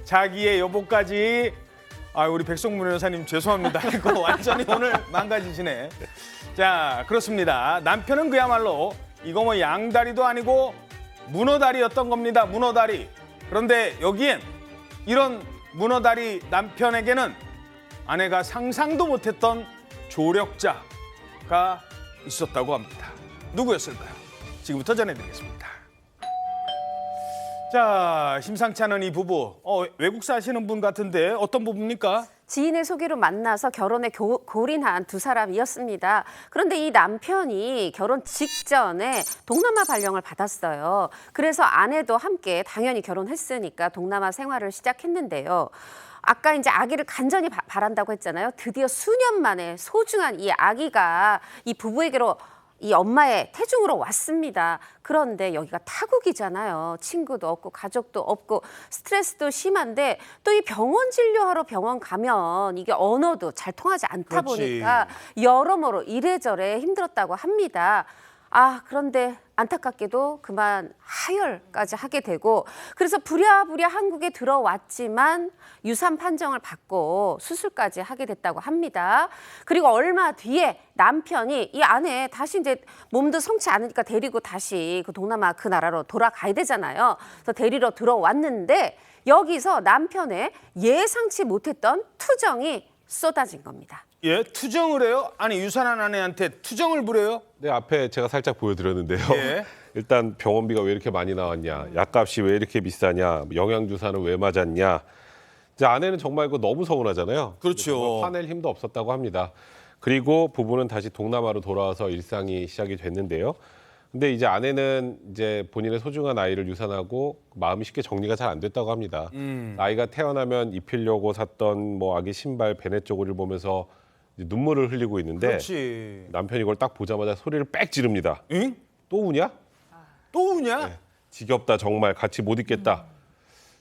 자기의 여보까지. 우리 백성문 여사님 죄송합니다. 이거 완전히 오늘 망가지시네. 자, 그렇습니다. 남편은 그야말로 이거 뭐 양다리도 아니고 문어다리였던 겁니다. 문어다리. 그런데 여기엔 이런 문어다리 남편에게는 아내가 상상도 못했던 조력자가 있었다고 합니다. 누구였을까요? 지금부터 전해드리겠습니다. 자, 심상치 않은 이 부부. 외국 사시는 분 같은데 어떤 부부입니까? 지인의 소개로 만나서 결혼에 골인한 두 사람이었습니다. 그런데 이 남편이 결혼 직전에 동남아 발령을 받았어요. 그래서 아내도 함께 당연히 결혼했으니까 동남아 생활을 시작했는데요. 아까 이제 아기를 간절히 바란다고 했잖아요. 드디어 수년 만에 소중한 이 아기가 이 부부에게로 이 엄마의 태중으로 왔습니다. 그런데 여기가 타국이잖아요. 친구도 없고 가족도 없고 스트레스도 심한데 또 이 병원 진료하러 병원 가면 이게 언어도 잘 통하지 않다 보니까 여러모로 이래저래 힘들었다고 합니다. 그런데 안타깝게도 그만 하혈까지 하게 되고 그래서 부랴부랴 한국에 들어왔지만 유산 판정을 받고 수술까지 하게 됐다고 합니다. 그리고 얼마 뒤에 남편이 이 아내 다시 이제 몸도 성치 않으니까 데리고 다시 그 동남아 그 나라로 돌아가야 되잖아요. 그래서 데리러 들어왔는데 여기서 남편의 예상치 못했던 투정이 쏟아진 겁니다. 예, 투정을 해요? 아니, 유산한 아내한테 투정을 부려요? 네, 앞에 제가 살짝 보여드렸는데요. 예. 일단 병원비가 왜 이렇게 많이 나왔냐, 약값이 왜 이렇게 비싸냐, 영양주사는 왜 맞았냐. 이제 아내는 정말 그거 너무 서운하잖아요. 그렇죠. 정말 화낼 힘도 없었다고 합니다. 그리고 부부는 다시 동남아로 돌아와서 일상이 시작이 됐는데요. 근데 이제 아내는 이제 본인의 소중한 아이를 유산하고 마음이 쉽게 정리가 잘 안 됐다고 합니다. 아이가 태어나면 입히려고 샀던 뭐 아기 신발, 베넷 쪼고리를 보면서 이제 눈물을 흘리고 있는데 그렇지. 남편이 이걸 딱 보자마자 소리를 빽 지릅니다. 응? 또 우냐? 또 우냐? 네. 지겹다 정말 같이 못 있겠다.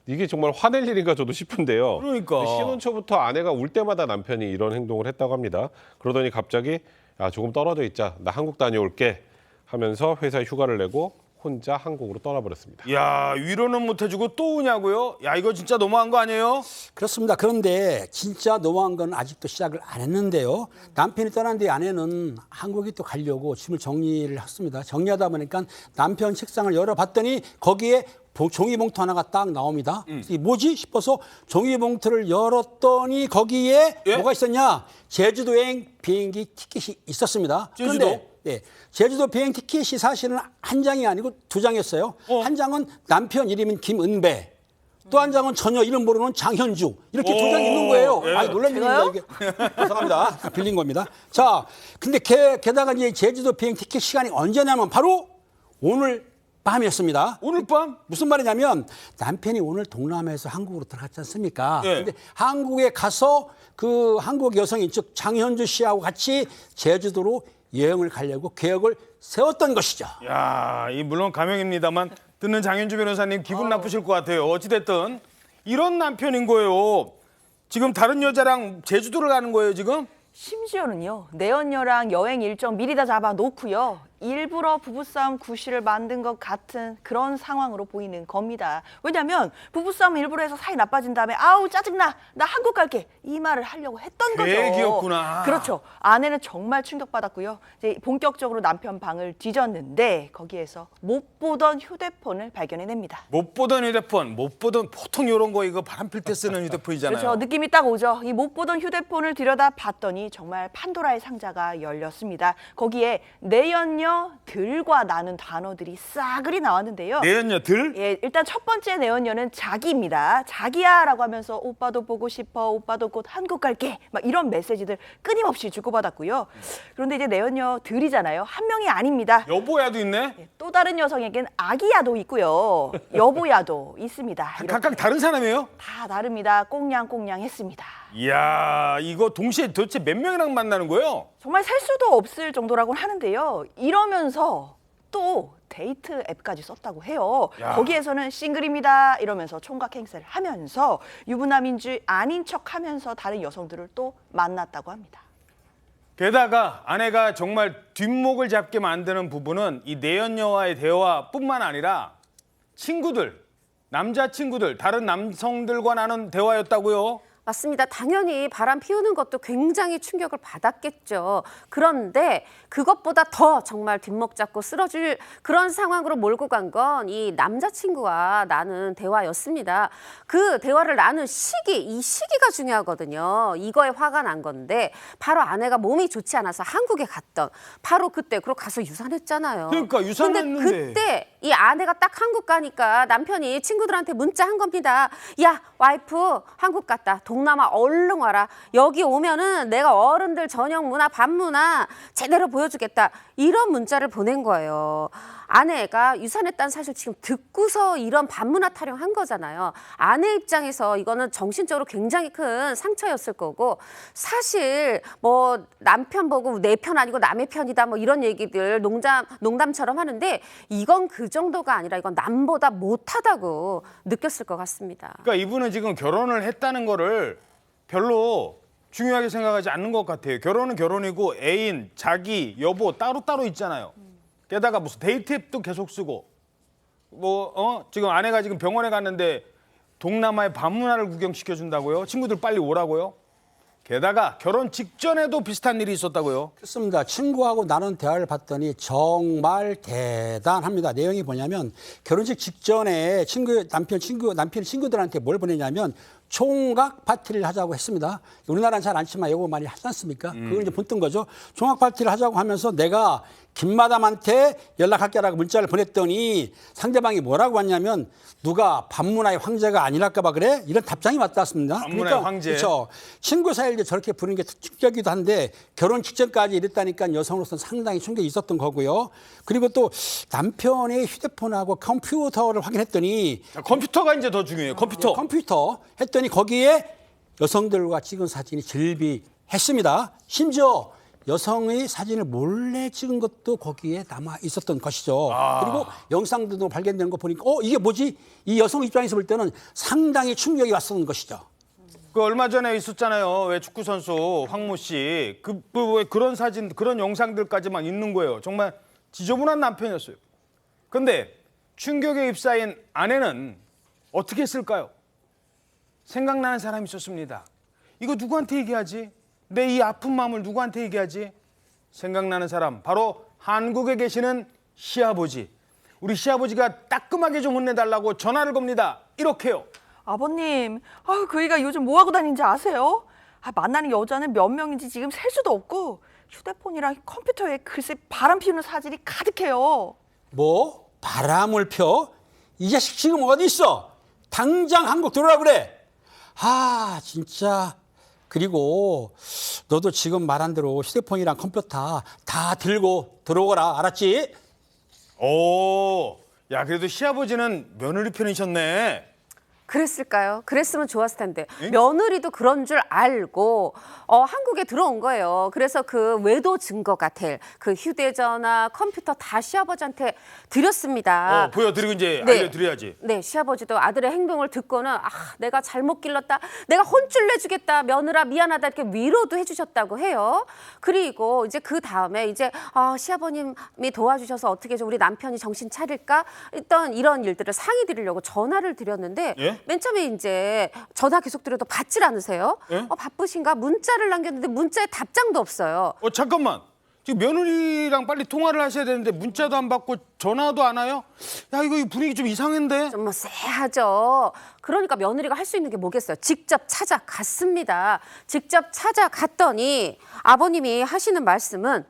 이게 정말 화낼 일인가 저도 싶은데요. 그러니까. 신혼 초부터 아내가 울 때마다 남편이 이런 행동을 했다고 합니다. 그러더니 갑자기 야 조금 떨어져 있자. 나 한국 다녀올게 하면서 회사에 휴가를 내고 혼자 한국으로 떠나버렸습니다. 야, 위로는 못 해주고 또 우냐고요? 야, 이거 진짜 너무한 거 아니에요? 그렇습니다. 그런데 진짜 너무한 건 아직도 시작을 안 했는데요. 남편이 떠난 뒤에 아내는 한국에 또 가려고 짐을 정리를 했습니다. 정리하다 보니까 남편 책상을 열어봤더니 거기에 종이봉투 하나가 딱 나옵니다. 이게 뭐지 싶어서 종이봉투를 열었더니 거기에 뭐가 있었냐? 제주도 여행 비행기 티켓이 있었습니다. 제주도? 그런데 제주도 비행 티켓이 사실은 한 장이 아니고 두 장이었어요. 한 장은 남편 이름인 김은배, 또 한 장은 전혀 이름 모르는 장현주. 이렇게 두 장 있는 거예요. 놀란 일입니다, 이게. 죄송합니다. 빌린 겁니다. 자, 근데 게다가 이제 제주도 비행 티켓 시간이 언제냐면 바로 오늘 밤이었습니다. 오늘 밤? 무슨 말이냐면 남편이 오늘 동남아에서 한국으로 들어갔지 않습니까? 예. 근데 한국에 가서 그 한국 여성인 즉 장현주 씨하고 같이 제주도로 여행을 가려고 계획을 세웠던 것이죠. 야, 이 물론 가명입니다만 듣는 장현주 변호사님 기분 나쁘실 것 같아요. 어찌됐든 이런 남편인 거예요. 지금 다른 여자랑 제주도를 가는 거예요, 지금? 심지어는요, 내연녀랑 여행 일정 미리 다 잡아놓고요. 일부러 부부싸움 구실을 만든 것 같은 그런 상황으로 보이는 겁니다. 왜냐하면 부부싸움 일부러 해서 사이 나빠진 다음에 아우 짜증나, 나 한국 갈게 이 말을 하려고 했던 거죠. 계획이었구나. 그렇죠. 아내는 정말 충격받았고요. 이제 본격적으로 남편 방을 뒤졌는데 거기에서 못 보던 휴대폰을 발견해냅니다. 못 보던 휴대폰, 못 보던 보통 이런 거 이거 바람 필 때 쓰는 휴대폰이잖아요. 그렇죠. 느낌이 딱 오죠. 이 못 보던 휴대폰을 들여다 봤더니 정말 판도라의 상자가 열렸습니다. 거기에 내연녀 들과 나눈 단어들이 싸그리 나왔는데요. 내연녀 들? 예, 일단 첫 번째 내연녀는 자기입니다. 자기야라고 하면서 오빠도 보고 싶어, 오빠도 곧 한국 갈게, 막 이런 메시지들 끊임없이 주고받았고요. 그런데 이제 내연녀 들이잖아요. 한 명이 아닙니다. 여보야도 있네? 예, 또 다른 여성에겐 아기야도 있고요. 여보야도 있습니다. 각각 다른 사람이에요? 다 다릅니다. 꽁냥꽁냥했습니다. 이야, 이거 동시에 도대체 몇 명이랑 만나는 거예요? 정말 셀 수도 없을 정도라고는 하는데요. 이러면서 또 데이트 앱까지 썼다고 해요. 야. 거기에서는 싱글입니다 이러면서 총각 행세를 하면서 유부남인지 아닌 척하면서 다른 여성들을 또 만났다고 합니다. 게다가 아내가 정말 뒷목을 잡게 만드는 부분은 이 내연녀와의 대화뿐만 아니라 친구들, 남자친구들, 다른 남성들과 나눈 대화였다고요? 맞습니다. 당연히 바람 피우는 것도 굉장히 충격을 받았겠죠. 그런데 그것보다 더 정말 뒷목 잡고 쓰러질 그런 상황으로 몰고 간 건 이 남자친구와 나눈 대화였습니다. 그 대화를 나눈 이 시기가 중요하거든요. 이거에 화가 난 건데 바로 아내가 몸이 좋지 않아서 한국에 갔던 바로 그때 그리고 가서 유산했잖아요. 그러니까 유산했는데. 근데 그때 이 아내가 딱 한국 가니까 남편이 친구들한테 문자한 겁니다. 야, 와이프 한국 갔다. 동남아 얼른 와라. 여기 오면은 내가 어른들 저녁 문화, 밤 문화 제대로 보여주겠다. 이런 문자를 보낸 거예요. 아내가 유산했다는 사실 지금 듣고서 이런 반문화 타령한 거잖아요. 아내 입장에서 이거는 정신적으로 굉장히 큰 상처였을 거고 사실 뭐 남편 보고 내 편 아니고 남의 편이다 뭐 이런 얘기들 농담처럼 하는데 이건 그 정도가 아니라 이건 남보다 못하다고 느꼈을 것 같습니다. 그러니까 이분은 지금 결혼을 했다는 거를 별로 중요하게 생각하지 않는 것 같아요. 결혼은 결혼이고 애인, 자기, 여보 따로따로 있잖아요. 게다가 무슨 데이트 앱도 계속 쓰고 지금 아내가 지금 병원에 갔는데 동남아의 밤문화를 구경시켜준다고요? 친구들 빨리 오라고요? 게다가 결혼 직전에도 비슷한 일이 있었다고요? 그렇습니다. 친구하고 나눈 대화를 봤더니 정말 대단합니다. 내용이 뭐냐면 결혼식 직전에 남편이 친구들한테 뭘 보내냐면 총각 파티를 하자고 했습니다. 우리나라는 잘 않지만 이거 많이 하지 않습니까? 그걸 이제 본뜬 거죠. 총각 파티를 하자고 하면서 내가 김마담한테 연락할게라고 문자를 보냈더니 상대방이 뭐라고 왔냐면 누가 반문화의 황제가 아니랄까 봐 그래? 이런 답장이 왔습니다. 반문화의 황제. 그렇죠. 친구 사이를 저렇게 부르는 게 충격이기도 한데 결혼 직전까지 이랬다니까 여성으로서는 상당히 충격이 있었던 거고요. 그리고 또 남편의 휴대폰하고 컴퓨터를 확인했더니 컴퓨터가 이제 더 중요해요. 컴퓨터 했더니 거기에 여성들과 찍은 사진이 즐비했습니다. 심지어 여성의 사진을 몰래 찍은 것도 거기에 남아 있었던 것이죠. 그리고 영상들도 발견된 거 보니까 이게 뭐지? 이 여성 입장에서 볼 때는 상당히 충격이 왔었던 것이죠. 그 얼마 전에 있었잖아요. 왜 축구 선수 황모 씨 왜 그런 사진, 그런 영상들까지만 있는 거예요. 정말 지저분한 남편이었어요. 근데 충격에 휩싸인 아내는 어떻게 했을까요? 생각나는 사람이 있었습니다. 이거 누구한테 얘기하지? 내 이 아픈 마음을 누구한테 얘기하지? 생각나는 사람, 바로 한국에 계시는 시아버지. 우리 시아버지가 따끔하게 좀 혼내달라고 전화를 겁니다. 이렇게요. 아버님, 그 애가 요즘 뭐 하고 다니는지 아세요? 만나는 여자는 몇 명인지 지금 셀 수도 없고 휴대폰이랑 컴퓨터에 글쎄 바람 피우는 사진이 가득해요. 뭐? 바람을 펴? 이 자식 지금 어디 있어? 당장 한국 들어오라 그래. 진짜. 그리고 너도 지금 말한 대로 휴대폰이랑 컴퓨터 다 들고 들어오거라. 알았지? 야, 그래도 시아버지는 며느리 편이셨네. 그랬을까요? 그랬으면 좋았을 텐데. 며느리도 그런 줄 알고 한국에 들어온 거예요. 그래서 그 외도 증거가 될 그 휴대전화, 컴퓨터 다 시아버지한테 드렸습니다. 보여드리고 이제 알려드려야지. 네, 시아버지도 아들의 행동을 듣고는 내가 잘못 길렀다. 내가 혼쭐 내주겠다. 며느라 미안하다. 이렇게 위로도 해주셨다고 해요. 그리고 이제 그 다음에 이제 시아버님이 도와주셔서 어떻게 좀 우리 남편이 정신 차릴까? 일단 이런 일들을 상의 드리려고 전화를 드렸는데 맨 처음에 이제 전화 계속 드려도 받질 않으세요. 바쁘신가? 문자를 남겼는데 문자에 답장도 없어요. 잠깐만. 지금 며느리랑 빨리 통화를 하셔야 되는데 문자도 안 받고 전화도 안 와요? 야, 이거 분위기 좀 이상한데? 좀 뭐 쎄하죠. 그러니까 며느리가 할 수 있는 게 뭐겠어요? 직접 찾아갔습니다. 직접 찾아갔더니 아버님이 하시는 말씀은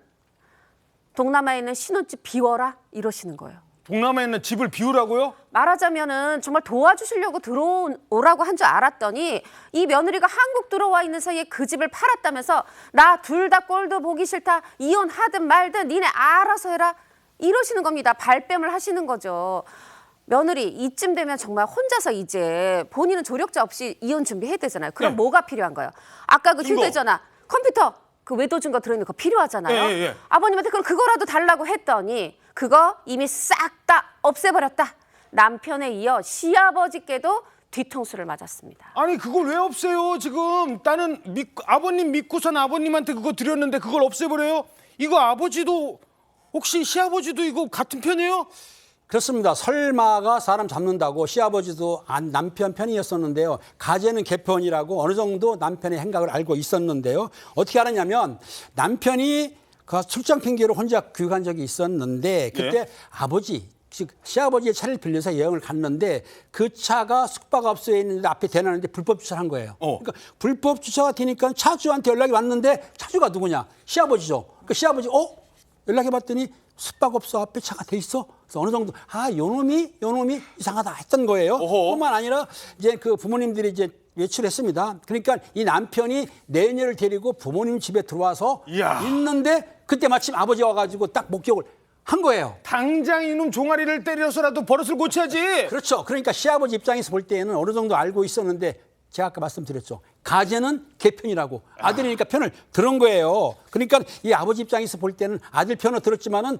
동남아에 있는 신혼집 비워라 이러시는 거예요. 동남아에 있는 집을 비우라고요? 말하자면은 정말 도와주시려고 들어오라고 한 줄 알았더니 이 며느리가 한국 들어와 있는 사이에 그 집을 팔았다면서 나 둘 다 꼴도 보기 싫다. 이혼하든 말든 니네 알아서 해라. 이러시는 겁니다. 발뺌을 하시는 거죠. 며느리 이쯤 되면 정말 혼자서 이제 본인은 조력자 없이 이혼 준비해야 되잖아요. 그럼 뭐가 필요한 거예요? 아까 그 휴대전화, 컴퓨터 그 외도 증거 들어있는 거 필요하잖아요. 아버님한테 그럼 그거라도 달라고 했더니 그거 이미 싹 다 없애버렸다. 남편에 이어 시아버지께도 뒤통수를 맞았습니다. 아니 그걸 왜 없애요? 지금 나는 아버님 믿고선 아버님한테 그거 드렸는데 그걸 없애버려요? 이거 아버지도 혹시 시아버지도 이거 같은 편이에요? 그렇습니다. 설마가 사람 잡는다고 시아버지도 남편 편이었었는데요. 가재는 개편이라고 어느 정도 남편의 행각을 알고 있었는데요. 어떻게 알았냐면 남편이 그 출장 핑계로 혼자 귀국한 적이 있었는데 그때 예. 아버지, 즉 시아버지의 차를 빌려서 여행을 갔는데 그 차가 숙박업소에 있는데 앞에 대놨는데 불법 주차를 한 거예요. 그러니까 불법 주차가 되니까 차주한테 연락이 왔는데 차주가 누구냐? 시아버지죠. 그 시아버지 연락해봤더니 숙박업소 앞에 차가 돼 있어. 그래서 어느 정도 요놈이 이상하다 했던 거예요. 뿐만 아니라 이제 그 부모님들이 이제 외출했습니다. 그러니까 이 남편이 내녀를 데리고 부모님 집에 들어와서 있는데 그때 마침 아버지 와가지고 딱 목격을 한 거예요. 당장 이놈 종아리를 때려서라도 버릇을 고쳐야지. 그렇죠. 그러니까 시아버지 입장에서 볼 때는 어느 정도 알고 있었는데 제가 아까 말씀드렸죠. 가재는 개편이라고 아들이니까 편을 들은 거예요. 그러니까 이 아버지 입장에서 볼 때는 아들 편을 들었지만은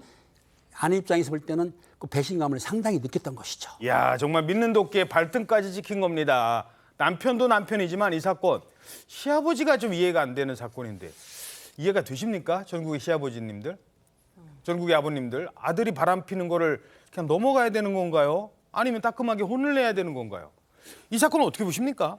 아내 입장에서 볼 때는 그 배신감을 상당히 느꼈던 것이죠. 야, 정말 믿는 도끼의 발등까지 지킨 겁니다. 남편도 남편이지만 이 사건 시아버지가 좀 이해가 안 되는 사건인데 이해가 되십니까? 전국의 시아버지님들, 전국의 아버님들, 아들이 바람피는 거를 그냥 넘어가야 되는 건가요? 아니면 따끔하게 혼을 내야 되는 건가요? 이 사건은 어떻게 보십니까?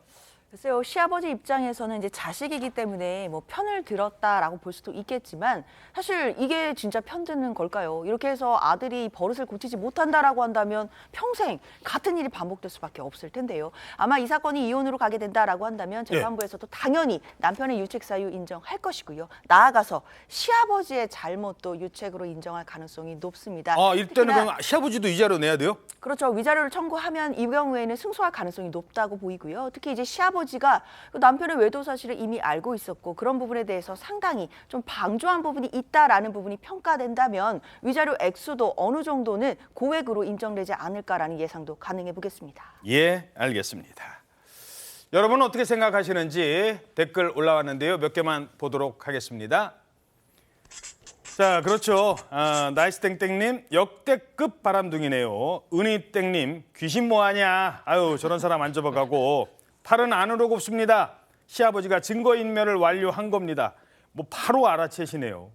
글쎄요, 시아버지 입장에서는 이제 자식이기 때문에 뭐 편을 들었다라고 볼 수도 있겠지만 사실 이게 진짜 편드는 걸까요? 이렇게 해서 아들이 버릇을 고치지 못한다라고 한다면 평생 같은 일이 반복될 수밖에 없을 텐데요. 아마 이 사건이 이혼으로 가게 된다라고 한다면 재판부에서도 당연히 남편의 유책 사유 인정할 것이고요. 나아가서 시아버지의 잘못도 유책으로 인정할 가능성이 높습니다. 이때는 그럼 시아버지도 위자료 내야 돼요? 그렇죠. 위자료를 청구하면 이 경우에는 승소할 가능성이 높다고 보이고요. 특히 이제 시아버지가 남편의 외도 사실을 이미 알고 있었고 그런 부분에 대해서 상당히 좀 방조한 부분이 있다라는 부분이 평가된다면 위자료 액수도 어느 정도는 고액으로 인정되지 않을까라는 예상도 가능해 보겠습니다. 예, 알겠습니다. 여러분은 어떻게 생각하시는지 댓글 올라왔는데요. 몇 개만 보도록 하겠습니다. 자, 그렇죠. 나이스땡땡님, 역대급 바람둥이네요. 은희땡님, 귀신 뭐하냐. 아유, 저런 사람 안 접어가고. 팔은 안으로 곱습니다. 시아버지가 증거인멸을 완료한 겁니다. 뭐 바로 알아채시네요.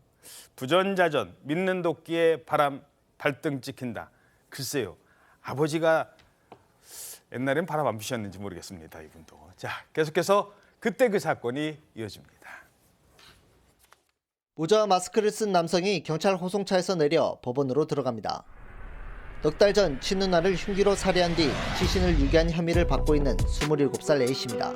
부전자전, 믿는 도끼에 바람 발등 찍힌다. 글쎄요, 아버지가 옛날엔 바람 안 피셨는지 모르겠습니다. 이분도. 자, 계속해서 그때 그 사건이 이어집니다. 모자와 마스크를 쓴 남성이 경찰 호송차에서 내려 법원으로 들어갑니다. 넉 달 전 친누나를 흉기로 살해한 뒤 시신을 유기한 혐의를 받고 있는 27살 A씨입니다.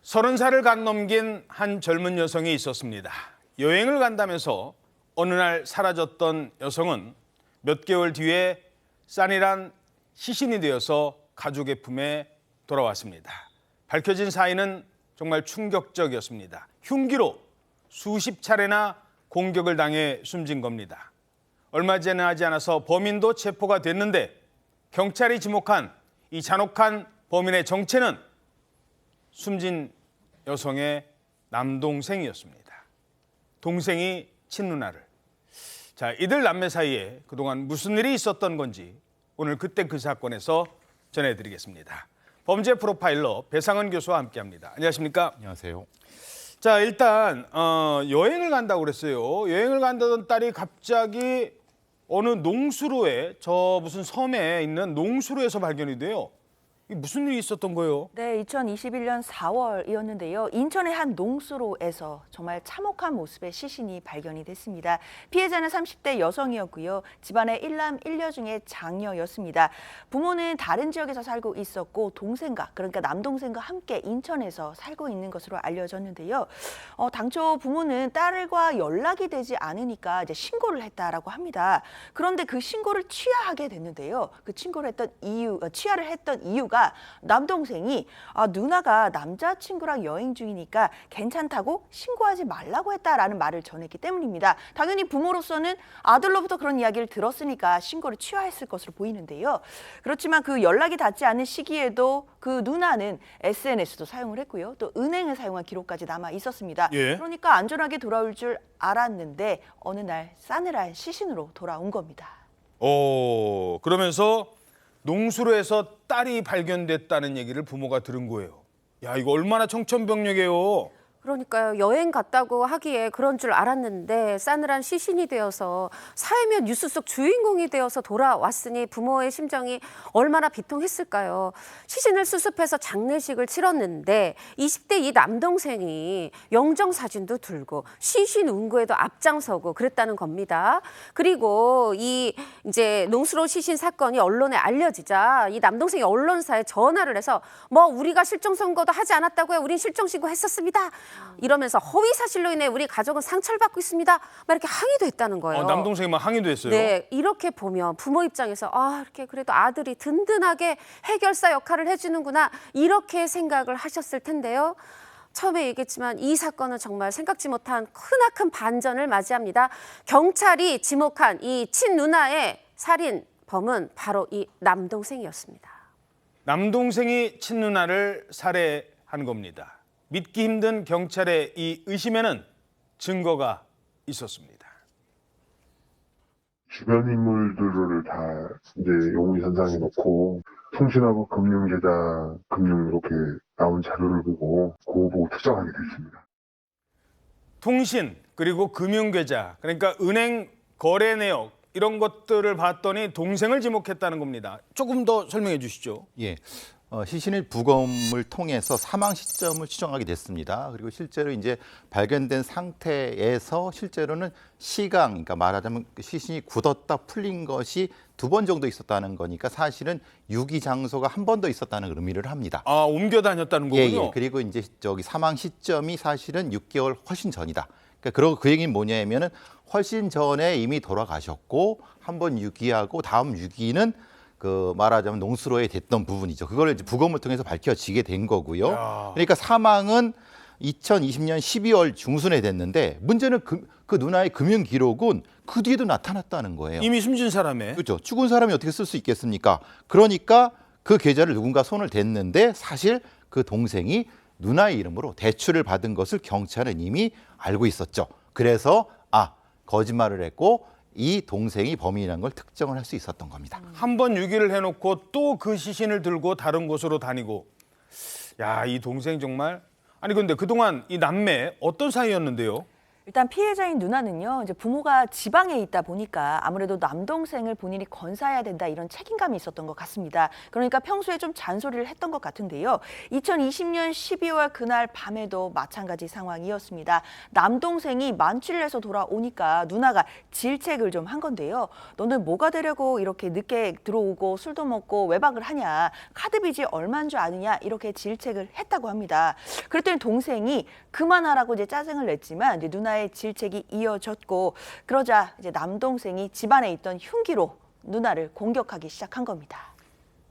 서른 살을 간 넘긴 한 젊은 여성이 있었습니다. 여행을 간다면서 어느 날 사라졌던 여성은 몇 개월 뒤에 싸늘한 시신이 되어서 가족의 품에 돌아왔습니다. 밝혀진 사인은 정말 충격적이었습니다. 흉기로 수십 차례나 공격을 당해 숨진 겁니다. 얼마 지나지 않아서 범인도 체포가 됐는데 경찰이 지목한 이 잔혹한 범인의 정체는 숨진 여성의 남동생이었습니다. 동생이 친누나를. 자, 이들 남매 사이에 그동안 무슨 일이 있었던 건지 오늘 그때 그 사건에서 전해드리겠습니다. 범죄 프로파일러 배상은 교수와 함께합니다. 안녕하십니까? 안녕하세요. 자, 일단 여행을 간다고 그랬어요. 여행을 간다던 딸이 갑자기 어느 농수로에 저 무슨 섬에 있는 농수로에서 발견이 돼요. 이게 무슨 일이 있었던 거예요? 네, 2021년 4월이었는데요. 인천의 한 농수로에서 정말 참혹한 모습의 시신이 발견이 됐습니다. 피해자는 30대 여성이었고요. 집안의 일남 일녀 중에 장녀였습니다. 부모는 다른 지역에서 살고 있었고 동생과, 그러니까 남동생과 함께 인천에서 살고 있는 것으로 알려졌는데요. 당초 부모는 딸과 연락이 되지 않으니까 이제 신고를 했다라고 합니다. 그런데 그 신고를 취하하게 됐는데요. 그 취하를 했던 이유가 이유가 남동생이 누나가 남자친구랑 여행 중이니까 괜찮다고 신고하지 말라고 했다라는 말을 전했기 때문입니다. 당연히 부모로서는 아들로부터 그런 이야기를 들었으니까 신고를 취하했을 것으로 보이는데요. 그렇지만 그 연락이 닿지 않은 시기에도 그 누나는 SNS도 사용을 했고요. 또 은행을 사용한 기록까지 남아 있었습니다. 예. 그러니까 안전하게 돌아올 줄 알았는데 어느 날 싸늘한 시신으로 돌아온 겁니다. 그러면서 농수로에서 딸이 발견됐다는 얘기를 부모가 들은 거예요. 야, 이거 얼마나 청천벽력이에요. 그러니까요. 여행 갔다고 하기에 그런 줄 알았는데 싸늘한 시신이 되어서 사회면 뉴스 속 주인공이 되어서 돌아왔으니 부모의 심정이 얼마나 비통했을까요. 시신을 수습해서 장례식을 치렀는데 20대 이 남동생이 영정사진도 들고 시신 운구에도 앞장서고 그랬다는 겁니다. 그리고 이 이제 농수로 시신 사건이 언론에 알려지자 이 남동생이 언론사에 전화를 해서 뭐 우리가 실종 선고도 하지 않았다고요. 우린 실종 신고했었습니다. 이러면서 허위 사실로 인해 우리 가족은 상처를 받고 있습니다. 막 이렇게 항의도 했다는 거예요. 남동생이 막 항의도 했어요. 네, 이렇게 보면 부모 입장에서 이렇게 그래도 아들이 든든하게 해결사 역할을 해주는구나 이렇게 생각을 하셨을 텐데요. 처음에 얘기했지만 이 사건은 정말 생각지 못한 크나큰 반전을 맞이합니다. 경찰이 지목한 이 친누나의 살인범은 바로 이 남동생이었습니다. 남동생이 친누나를 살해한 겁니다. 믿기 힘든 경찰의 이 의심에는 증거가 있었습니다. 주변 인물들을 다 이제 용의선상에 놓고 통신하고 금융계좌, 금융 이렇게 나온 자료를 보고 그거 보고 추정하게 됐습니다. 통신 그리고 금융계좌, 그러니까 은행 거래 내역 이런 것들을 봤더니 동생을 지목했다는 겁니다. 조금 더 설명해 주시죠. 예. 시신의 부검을 통해서 사망 시점을 추정하게 됐습니다. 그리고 실제로 이제 발견된 상태에서 실제로는 시강, 그러니까 말하자면 시신이 굳었다 풀린 것이 2번 정도 있었다는 거니까 사실은 유기 장소가 한 번 더 있었다는 의미를 합니다. 옮겨 다녔다는 거군요. 예. 그리고 이제 사망 시점이 사실은 6개월 훨씬 전이다. 그러니까 그 얘기는 뭐냐면은 훨씬 전에 이미 돌아가셨고 한 번 유기하고 다음 유기는 말하자면 농수로에 됐던 부분이죠. 그걸 이제 부검을 통해서 밝혀지게 된 거고요. 그러니까 사망은 2020년 12월 중순에 됐는데 문제는 그 누나의 금융 기록은 그 뒤에도 나타났다는 거예요. 이미 숨진 사람의. 그렇죠. 죽은 사람이 어떻게 쓸 수 있겠습니까? 그러니까 그 계좌를 누군가 손을 댔는데 사실 그 동생이 누나의 이름으로 대출을 받은 것을 경찰은 이미 알고 있었죠. 그래서 거짓말을 했고 이 동생이 범인이라는 걸 특정을 할 수 있었던 겁니다. 한 번 유기를 해놓고 또 그 시신을 들고 다른 곳으로 다니고. 야, 이 동생 정말. 아니 근데 그동안 이 남매 어떤 사이였는데요? 일단 피해자인 누나는요, 이제 부모가 지방에 있다 보니까 아무래도 남동생을 본인이 건사해야 된다 이런 책임감이 있었던 것 같습니다. 그러니까 평소에 좀 잔소리를 했던 것 같은데요. 2020년 12월 그날 밤에도 마찬가지 상황이었습니다. 남동생이 만취를 해서 돌아오니까 누나가 질책을 좀 한 건데요. 너는 뭐가 되려고 이렇게 늦게 들어오고 술도 먹고 외박을 하냐. 카드 빚이 얼마인 줄 아느냐. 이렇게 질책을 했다고 합니다. 그랬더니 동생이 그만하라고 이제 짜증을 냈지만 이제 누나의 질책이 이어졌고 그러자 이제 남동생이 집안에 있던 흉기로 누나를 공격하기 시작한 겁니다.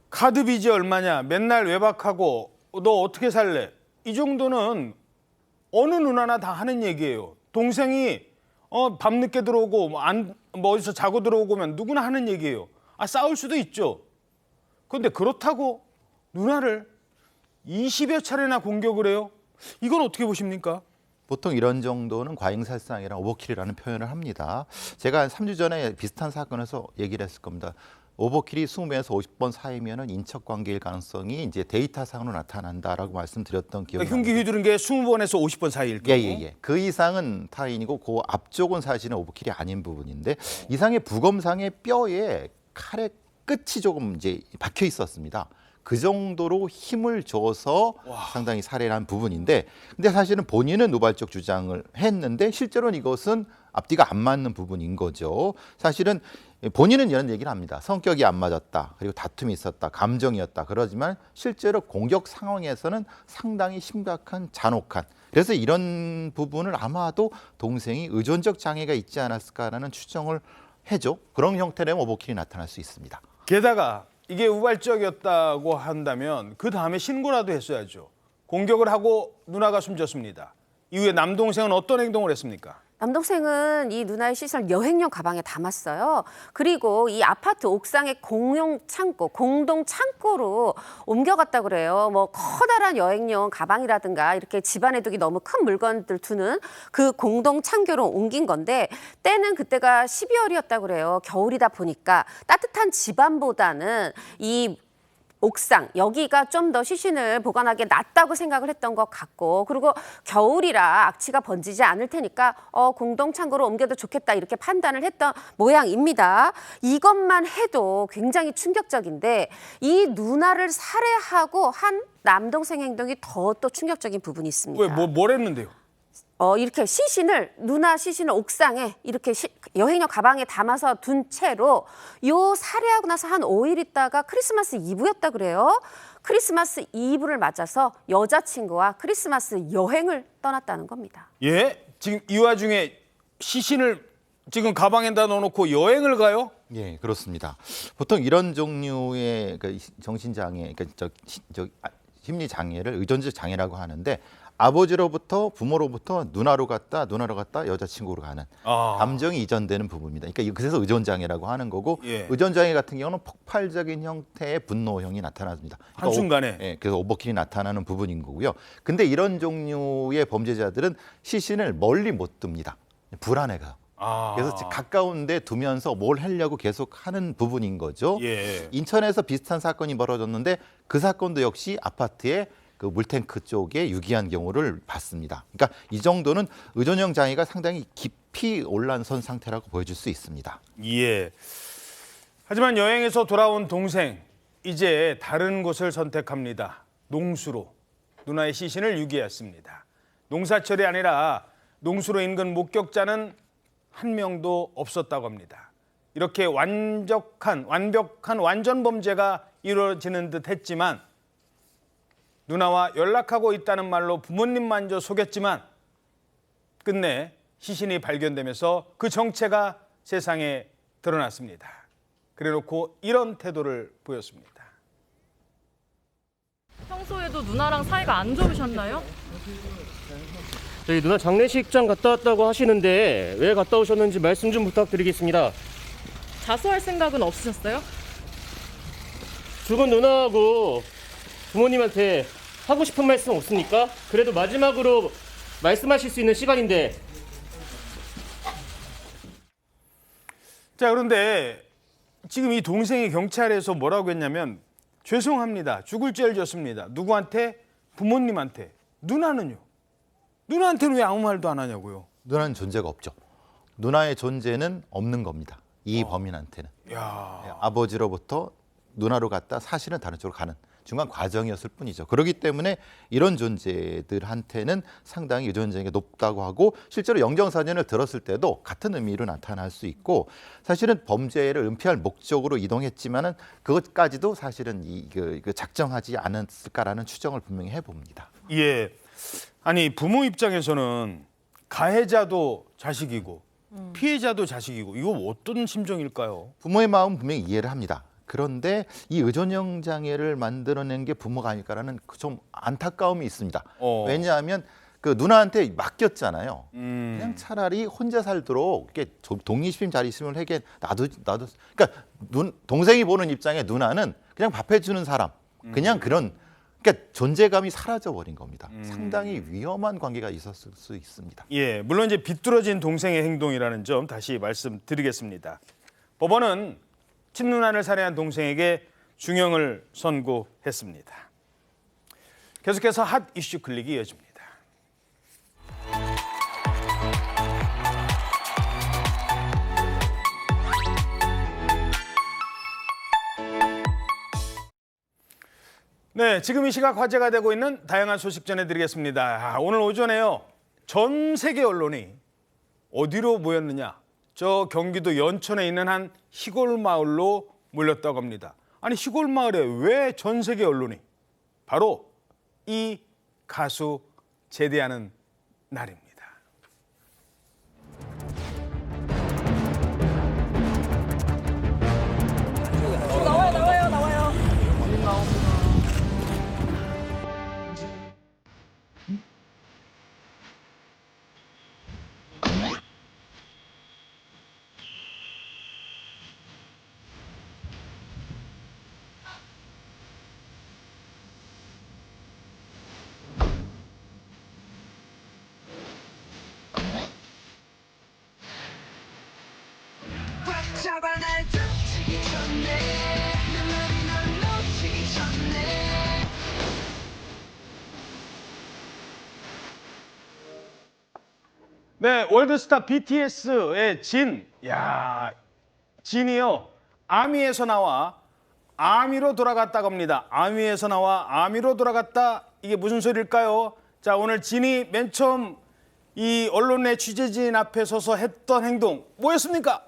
카드 빚이 얼마냐, 맨날 외박하고 너 어떻게 살래? 이 정도는 어느 누나나 다 하는 얘기예요. 동생이 밤늦게 들어오고 뭐 어디서 자고 들어오고면 누구나 하는 얘기예요. 싸울 수도 있죠. 그런데 그렇다고 누나를 20여 차례나 공격을 해요? 이건 어떻게 보십니까? 보통 이런 정도는 과잉살상이랑 오버킬이라는 표현을 합니다. 제가 한 3주 전에 비슷한 사건에서 얘기를 했을 겁니다. 오버킬이 20에서 50번 사이면은 인척관계일 가능성이 이제 데이터상으로 나타난다라고 말씀드렸던 기억이 납니다. 흉기 휘두른 게 20번에서 50번 사이일 경우. 예. 그 이상은 타인이고 그 앞쪽은 사실은 오버킬이 아닌 부분인데 이상의 부검상의 뼈에 칼의 끝이 조금 이제 박혀 있었습니다. 그 정도로 힘을 줘서 상당히 살해를 한 부분인데 근데 사실은 본인은 노발적 주장을 했는데 실제로는 이것은 앞뒤가 안 맞는 부분인 거죠. 사실은 본인은 이런 얘기를 합니다. 성격이 안 맞았다. 그리고 다툼이 있었다. 감정이었다. 그러지만 실제로 공격 상황에서는 상당히 심각한 잔혹한. 그래서 이런 부분을 아마도 동생이 의존적 장애가 있지 않았을까라는 추정을 해죠. 그런 형태라면 오버킬이 나타날 수 있습니다. 게다가 이게 우발적이었다고 한다면 그 다음에 신고라도 했어야죠. 공격을 하고 누나가 숨졌습니다. 이후에 남동생은 어떤 행동을 했습니까? 남동생은 이 누나의 시신을 여행용 가방에 담았어요. 그리고 이 아파트 옥상의 공용 창고, 공동 창고로 옮겨갔다 그래요. 뭐 커다란 여행용 가방이라든가 이렇게 집안에 두기 너무 큰 물건들 두는 그 공동 창고로 옮긴 건데 때는 그때가 12월이었다 그래요. 겨울이다 보니까 따뜻한 집안보다는 이 옥상, 여기가 좀 더 시신을 보관하기에 낫다고 생각을 했던 것 같고, 그리고 겨울이라 악취가 번지지 않을 테니까 공동창고로 옮겨도 좋겠다 이렇게 판단을 했던 모양입니다. 이것만 해도 굉장히 충격적인데 이 누나를 살해하고 한 남동생 행동이 더 또 충격적인 부분이 있습니다. 왜, 뭘 했는데요? 이렇게 누나 시신을 옥상에 이렇게 여행용 가방에 담아서 둔 채로 요 살해하고 나서 한 5일 있다가 크리스마스 이브였다 그래요. 크리스마스 이브를 맞아서 여자친구와 크리스마스 여행을 떠났다는 겁니다. 예? 지금 이 와중에 시신을 지금 가방에다 넣어놓고 여행을 가요? 예, 그렇습니다. 보통 이런 종류의 정신장애, 그러니까 심리 장애를 의존적 장애라고 하는데 아버지로부터 부모로부터 누나로 갔다 여자친구로 가는 감정이 이전되는 부분입니다. 그러니까 그래서 의존장애라고 하는 거고 예. 의존장애 같은 경우는 폭발적인 형태의 분노형이 나타납니다. 그러니까 한순간에. 그래서 오버킬이 나타나는 부분인 거고요. 근데 이런 종류의 범죄자들은 시신을 멀리 못 둡니다. 불안해가. 그래서 가까운 데 두면서 뭘 하려고 계속 하는 부분인 거죠. 예. 인천에서 비슷한 사건이 벌어졌는데 그 사건도 역시 아파트에 그 물탱크 쪽에 유기한 경우를 봤습니다. 그러니까 이 정도는 의존형 장애가 상당히 깊이 올라선 상태라고 보여줄 수 있습니다. 예. 하지만 여행에서 돌아온 동생, 이제 다른 곳을 선택합니다. 농수로 누나의 시신을 유기했습니다. 농사철이 아니라 농수로 인근 목격자는 한 명도 없었다고 합니다. 이렇게 완벽한 완전 범죄가 이루어지는 듯 했지만 누나와 연락하고 있다는 말로 부모님마저 속였지만 끝내 시신이 발견되면서 그 정체가 세상에 드러났습니다. 그래놓고 이런 태도를 보였습니다. 평소에도 누나랑 사이가 안 좋으셨나요? 저희 누나 장례식장 갔다 왔다고 하시는데 왜 갔다 오셨는지 말씀 좀 부탁드리겠습니다. 자수할 생각은 없으셨어요? 죽은 누나하고 부모님한테 하고 싶은 말씀 없습니까? 그래도 마지막으로 말씀하실 수 있는 시간인데. 자, 그런데 지금 이 동생이 경찰에서 뭐라고 했냐면 죄송합니다. 죽을 죄를 졌습니다. 누구한테? 부모님한테. 누나는요? 누나한테는 왜 아무 말도 안 하냐고요? 누나는 존재가 없죠. 누나의 존재는 없는 겁니다. 이 범인한테는. 아버지로부터 누나로 갔다 사실은 다른 쪽으로 가는 중간 과정이었을 뿐이죠. 그렇기 때문에 이런 존재들한테는 상당히 의존장애가 높다고 하고 실제로 영정사진을 들었을 때도 같은 의미로 나타날 수 있고 사실은 범죄를 은폐할 목적으로 이동했지만은 그것까지도 사실은 작정하지 않았을까라는 추정을 분명히 해봅니다. 예. 아니 부모 입장에서는 가해자도 자식이고 피해자도 자식이고 이거 어떤 심정일까요? 부모의 마음 분명히 이해를 합니다. 그런데 이 의존형 장애를 만들어낸 게 부모가 아닐까라는 좀 안타까움이 있습니다. 왜냐하면 그 누나한테 맡겼잖아요. 그냥 차라리 혼자 살도록 이렇게 독립심 잘 있으면 하게 나도 그러니까 동생이 보는 입장에 누나는 그냥 밥 해주는 사람, 그냥 그런 그러니까 존재감이 사라져 버린 겁니다. 상당히 위험한 관계가 있었을 수 있습니다. 예, 물론 이제 비뚤어진 동생의 행동이라는 점 다시 말씀드리겠습니다. 법원은 친누나를 살해한 동생에게 중형을 선고했습니다. 계속해서 핫 이슈 클릭이 이어집니다. 네, 지금 이 시각 화제가 되고 있는 다양한 소식 전해드리겠습니다. 오늘 오전에요. 전 세계 언론이 어디로 모였느냐? 저 경기도 연천에 있는 한 시골 마을로 몰렸다고 합니다. 아니 시골 마을에 왜 전 세계 언론이? 바로 이 가수 제대하는 날입니다. 나와요. 네, 월드스타 BTS의 진. 야, 진이요. 아미에서 나와 아미로 돌아갔다고 합니다. 아미에서 나와 아미로 돌아갔다. 이게 무슨 소리일까요? 자, 오늘 진이 맨 처음 이 언론의 취재진 앞에 서서 했던 행동 뭐였습니까?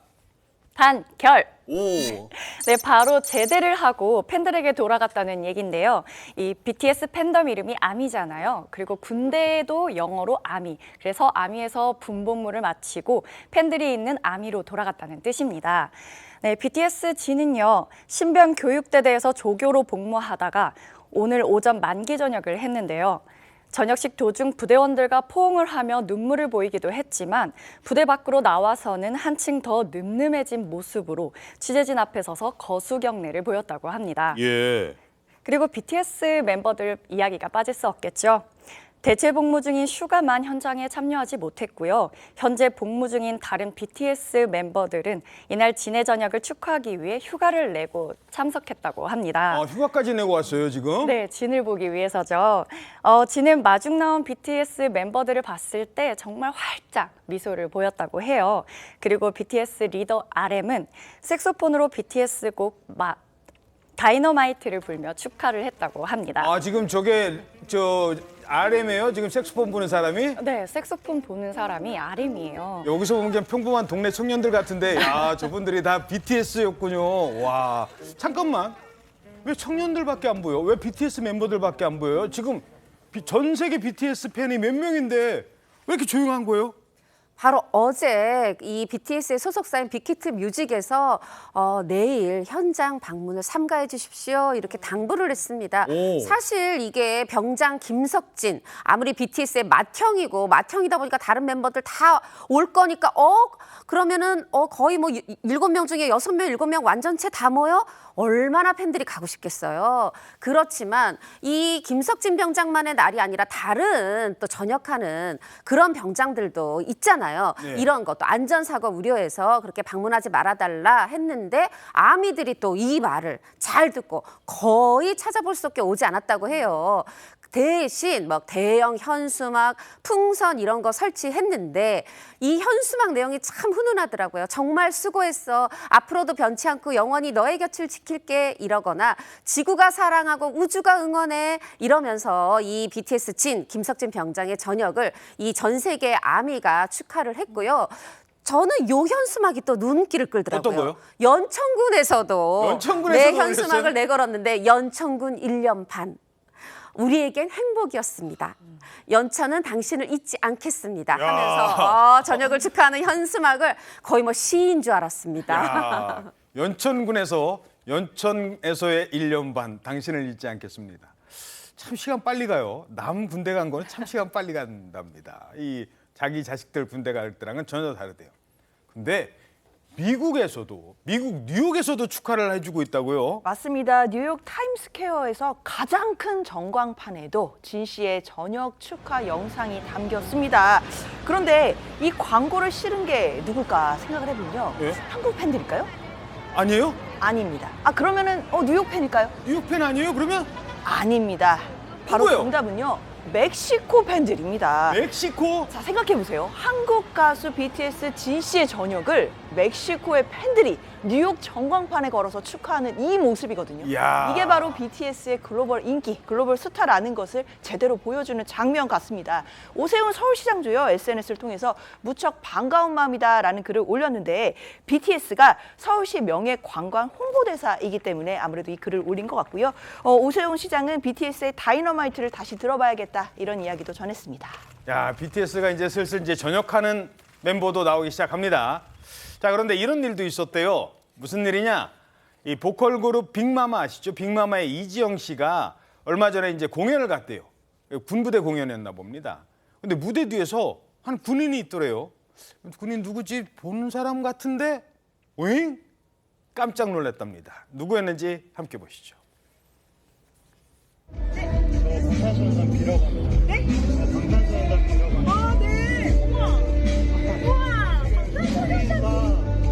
단결. 오. 네, 바로 제대를 하고 팬들에게 돌아갔다는 얘기인데요. 이 BTS 팬덤 이름이 아미잖아요. 그리고 군대도 영어로 아미. 그래서 아미에서 군복무를 마치고 팬들이 있는 아미로 돌아갔다는 뜻입니다. 네, BTS 진은요, 신병 교육대대에서 조교로 복무하다가 오늘 오전 만기 전역을 했는데요. 전역식 도중 부대원들과 포옹을 하며 눈물을 보이기도 했지만 부대 밖으로 나와서는 한층 더 늠름해진 모습으로 취재진 앞에 서서 거수경례를 보였다고 합니다. 예. 그리고 BTS 멤버들 이야기가 빠질 수 없겠죠. 대체 복무 중인 슈가만 현장에 참여하지 못했고요. 현재 복무 중인 다른 BTS 멤버들은 이날 진의 전역을 축하하기 위해 휴가를 내고 참석했다고 합니다. 아, 휴가까지 내고 왔어요, 지금? 네, 진을 보기 위해서죠. 진은 마중 나온 BTS 멤버들을 봤을 때 정말 활짝 미소를 보였다고 해요. 그리고 BTS 리더 RM은 색소폰으로 BTS 곡 다이너마이트를 불며 축하를 했다고 합니다. 아, 지금 저게 RM이에요? 지금 색소폰 부는 사람이? 네, 색소폰 보는 사람이 RM이에요. 여기서 보면 그냥 평범한 동네 청년들 같은데, 야, 저분들이 다 BTS였군요. 와, 잠깐만. 왜 청년들밖에 안 보여? 왜 BTS 멤버들밖에 안 보여요? 지금 전 세계 BTS 팬이 몇 명인데 왜 이렇게 조용한 거예요? 바로 어제 이 BTS의 소속사인 빅히트 뮤직에서 내일 현장 방문을 삼가해 주십시오 이렇게 당부를 했습니다. 오. 사실 이게 병장 김석진 아무리 BTS의 맏형이고 맏형이다 보니까 다른 멤버들 다 올 거니까 그러면은 거의 뭐 7명 중에 6명, 7명 완전체 다 모여? 얼마나 팬들이 가고 싶겠어요. 그렇지만 이 김석진 병장만의 날이 아니라 다른 또 전역하는 그런 병장들도 있잖아요. 네. 이런 것도 안전사고 우려해서 그렇게 방문하지 말아달라 했는데 아미들이 또 이 말을 잘 듣고 거의 찾아볼 수 없게 오지 않았다고 해요. 대신 막 대형 현수막, 풍선 이런 거 설치했는데 이 현수막 내용이 참 훈훈하더라고요. 정말 수고했어. 앞으로도 변치 않고 영원히 너의 곁을 지킬게 이러거나 지구가 사랑하고 우주가 응원해 이러면서 이 BTS 진 김석진 병장의 전역을 이 전 세계 아미가 축하를 했고요. 저는 요 현수막이 또 눈길을 끌더라고요. 어떤 거요? 연천군에서도 연천군에서도 네, 현수막을 올렸어요? 내걸었는데 연천군 1년 반. 우리에겐 행복이었습니다. 연천은 당신을 잊지 않겠습니다 하면서 전역을 축하하는 현수막을 거의 뭐 시인 줄 알았습니다. 야, 연천에서의 1년 반 당신을 잊지 않겠습니다. 참 시간 빨리 가요. 남 군대 간 거는 참 시간 빨리 간답니다. 이 자기 자식들 군대 갈 때랑은 전혀 다르대요. 근데 미국 뉴욕에서도 축하를 해주고 있다고요? 맞습니다. 뉴욕 타임스퀘어에서 가장 큰 전광판에도 진 씨의 전역 축하 영상이 담겼습니다. 그런데 이 광고를 실은 게 누굴까 생각을 해보면요. 예? 한국 팬들일까요? 아니에요? 아닙니다. 그러면은 뉴욕 팬일까요? 뉴욕 팬 아니에요? 그러면? 아닙니다. 바로 누구예요? 정답은요. 멕시코 팬들입니다. 멕시코? 자, 생각해보세요. 한국 가수 BTS 진 씨의 전역을 멕시코의 팬들이 뉴욕 전광판에 걸어서 축하하는 이 모습이거든요. 이야. 이게 바로 BTS의 글로벌 인기, 글로벌 스타라는 것을 제대로 보여주는 장면 같습니다. 오세훈 서울시장도요, SNS를 통해서 무척 반가운 마음이다라는 글을 올렸는데 BTS가 서울시 명예 관광 홍보대사이기 때문에 아무래도 이 글을 올린 것 같고요. 오세훈 시장은 BTS의 다이너마이트를 다시 들어봐야겠다 이런 이야기도 전했습니다. 야, BTS가 이제 슬슬 이제 전역하는 멤버도 나오기 시작합니다. 자, 그런데 이런 일도 있었대요. 무슨 일이냐? 이 보컬 그룹 빅마마 아시죠? 빅마마의 이지영 씨가 얼마 전에 이제 공연을 갔대요. 군부대 공연이었나 봅니다. 근데 무대 뒤에서 한 군인이 있더래요. 군인 누구지? 보는 사람 같은데? 오잉? 깜짝 놀랐답니다. 누구였는지 함께 보시죠. 방탄소년단 비러 갑니다. 네? 방탄소년단 비러 갑니다. 아, 네. 우와. 우와. 방탄소년단. 네.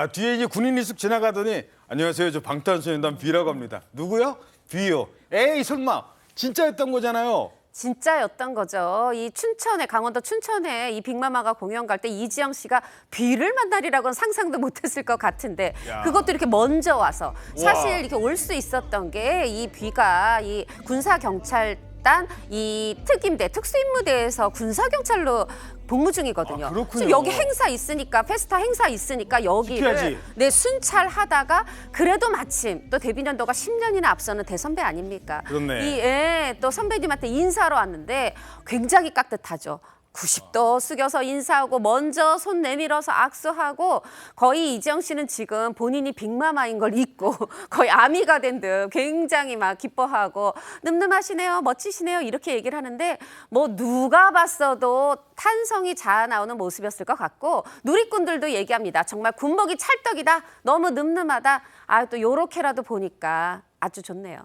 야, 뒤에 이제 군인이 쓱 지나가더니 안녕하세요, 저 방탄소년단 B라고 합니다. 누구요? B요. 에이 설마 진짜였던 거잖아요. 진짜였던 거죠. 이 춘천에, 강원도 춘천에 이 빅마마가 공연 갈 때 이지영 씨가 B를 만나리라고는 상상도 못했을 것 같은데 야. 그것도 이렇게 먼저 와서 사실 우와. 이렇게 올 수 있었던 게 이 B가 이 군사경찰단 이 특임대, 특수임무대에서 군사경찰로 복무 중이거든요. 아, 그렇군요. 지금 여기 행사 있으니까 페스타 행사 있으니까 여기를 지켜야지. 순찰하다가 그래도 마침 또 데뷔 연도가 10년이나 앞서는 대선배 아닙니까? 그렇네. 또 선배님한테 인사하러 왔는데 굉장히 깍듯하죠. 90도 숙여서 인사하고 먼저 손 내밀어서 악수하고 거의 이지영 씨는 지금 본인이 빅마마인 걸 잊고 거의 아미가 된 듯 굉장히 막 기뻐하고 늠름하시네요, 멋지시네요 이렇게 얘기를 하는데 뭐 누가 봤어도 탄성이 자아 나오는 모습이었을 것 같고 누리꾼들도 얘기합니다. 정말 군복이 찰떡이다, 너무 늠름하다. 아, 또 요렇게라도 보니까 아주 좋네요.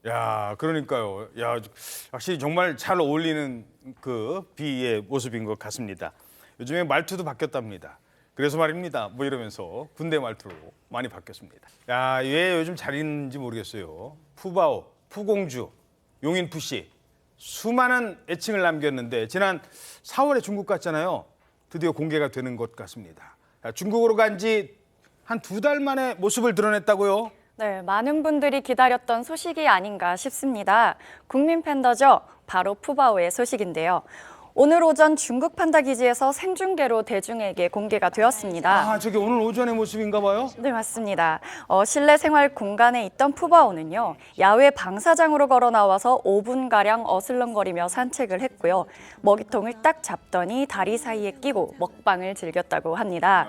야, 그러니까요. 야, 확실히 정말 잘 어울리는 그 B의 모습인 것 같습니다. 요즘에 말투도 바뀌었답니다. 그래서 말입니다. 뭐 이러면서 군대 말투로 많이 바뀌었습니다. 야, 왜 요즘 잘 있는지 모르겠어요. 푸바오, 푸공주, 용인 푸씨 수많은 애칭을 남겼는데 지난 4월에 중국 갔잖아요. 드디어 공개가 되는 것 같습니다. 야, 중국으로 간 지 한 2달 만에 모습을 드러냈다고요? 네, 많은 분들이 기다렸던 소식이 아닌가 싶습니다. 국민 팬더죠. 바로 푸바오의 소식인데요. 오늘 오전 중국 판다 기지에서 생중계로 대중에게 공개가 되었습니다. 아, 저게 오늘 오전의 모습인가 봐요? 네, 맞습니다. 실내 생활 공간에 있던 푸바오는요, 야외 방사장으로 걸어 나와서 5분가량 어슬렁거리며 산책을 했고요. 먹이통을 딱 잡더니 다리 사이에 끼고 먹방을 즐겼다고 합니다.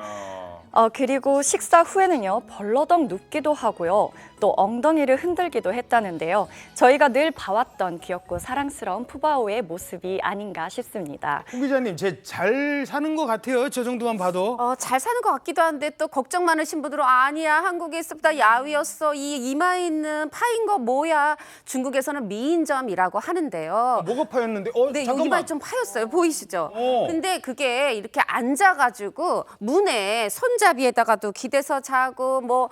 그리고 식사 후에는요, 벌러덩 눕기도 하고요. 또 엉덩이를 흔들기도 했다는데요. 저희가 늘 봐왔던 귀엽고 사랑스러운 푸바오의 모습이 아닌가 싶습니다. 홍 기자님, 쟤 잘 사는 것 같아요. 저 정도만 봐도. 잘 사는 것 같기도 한데 또 걱정 많으신 분들은 아니야, 한국에 있었다 야위였어, 이 이마에 있는 파인 거 뭐야. 중국에서는 미인점이라고 하는데요. 뭐가 파였는데? 네, 잠깐만. 여기 이마에 좀 파였어요. 보이시죠? 근데 그게 이렇게 앉아가지고 문에 손잡이에다가도 기대서 자고 뭐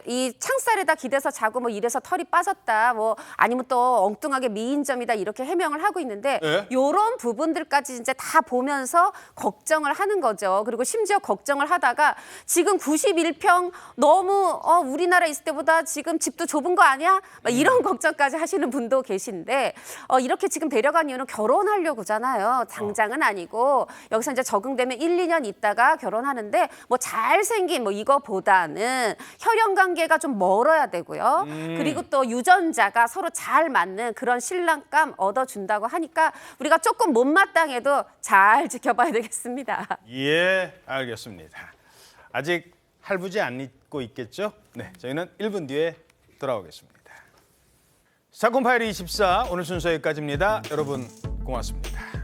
이 창살에다 기대서 자고 뭐 이래서 털이 빠졌다 뭐 아니면 또 엉뚱하게 미인점이다 이렇게 해명을 하고 있는데 네? 요런 부분들까지 이제 다 보면서 걱정을 하는 거죠. 그리고 심지어 걱정을 하다가 지금 91평 너무 우리나라 있을 때보다 지금 집도 좁은 거 아니야? 막 이런 걱정까지 하시는 분도 계신데 이렇게 지금 데려간 이유는 결혼하려고잖아요. 당장은 아니고 여기서 이제 적응되면 1, 2년 있다가 결혼하는데 뭐 잘생긴 뭐 이거보다는 혈연 관계가 좀 멀어야 되고요. 그리고 또 유전자가 서로 잘 맞는 그런 신랑감 얻어준다고 하니까 우리가 조금 못마땅해도 잘 지켜봐야 되겠습니다. 예, 알겠습니다. 아직 할부지 안 잊고 있겠죠? 네, 저희는 1분 뒤에 돌아오겠습니다. 사건 파일 24 오늘 순서 여기까지입니다. 여러분 고맙습니다.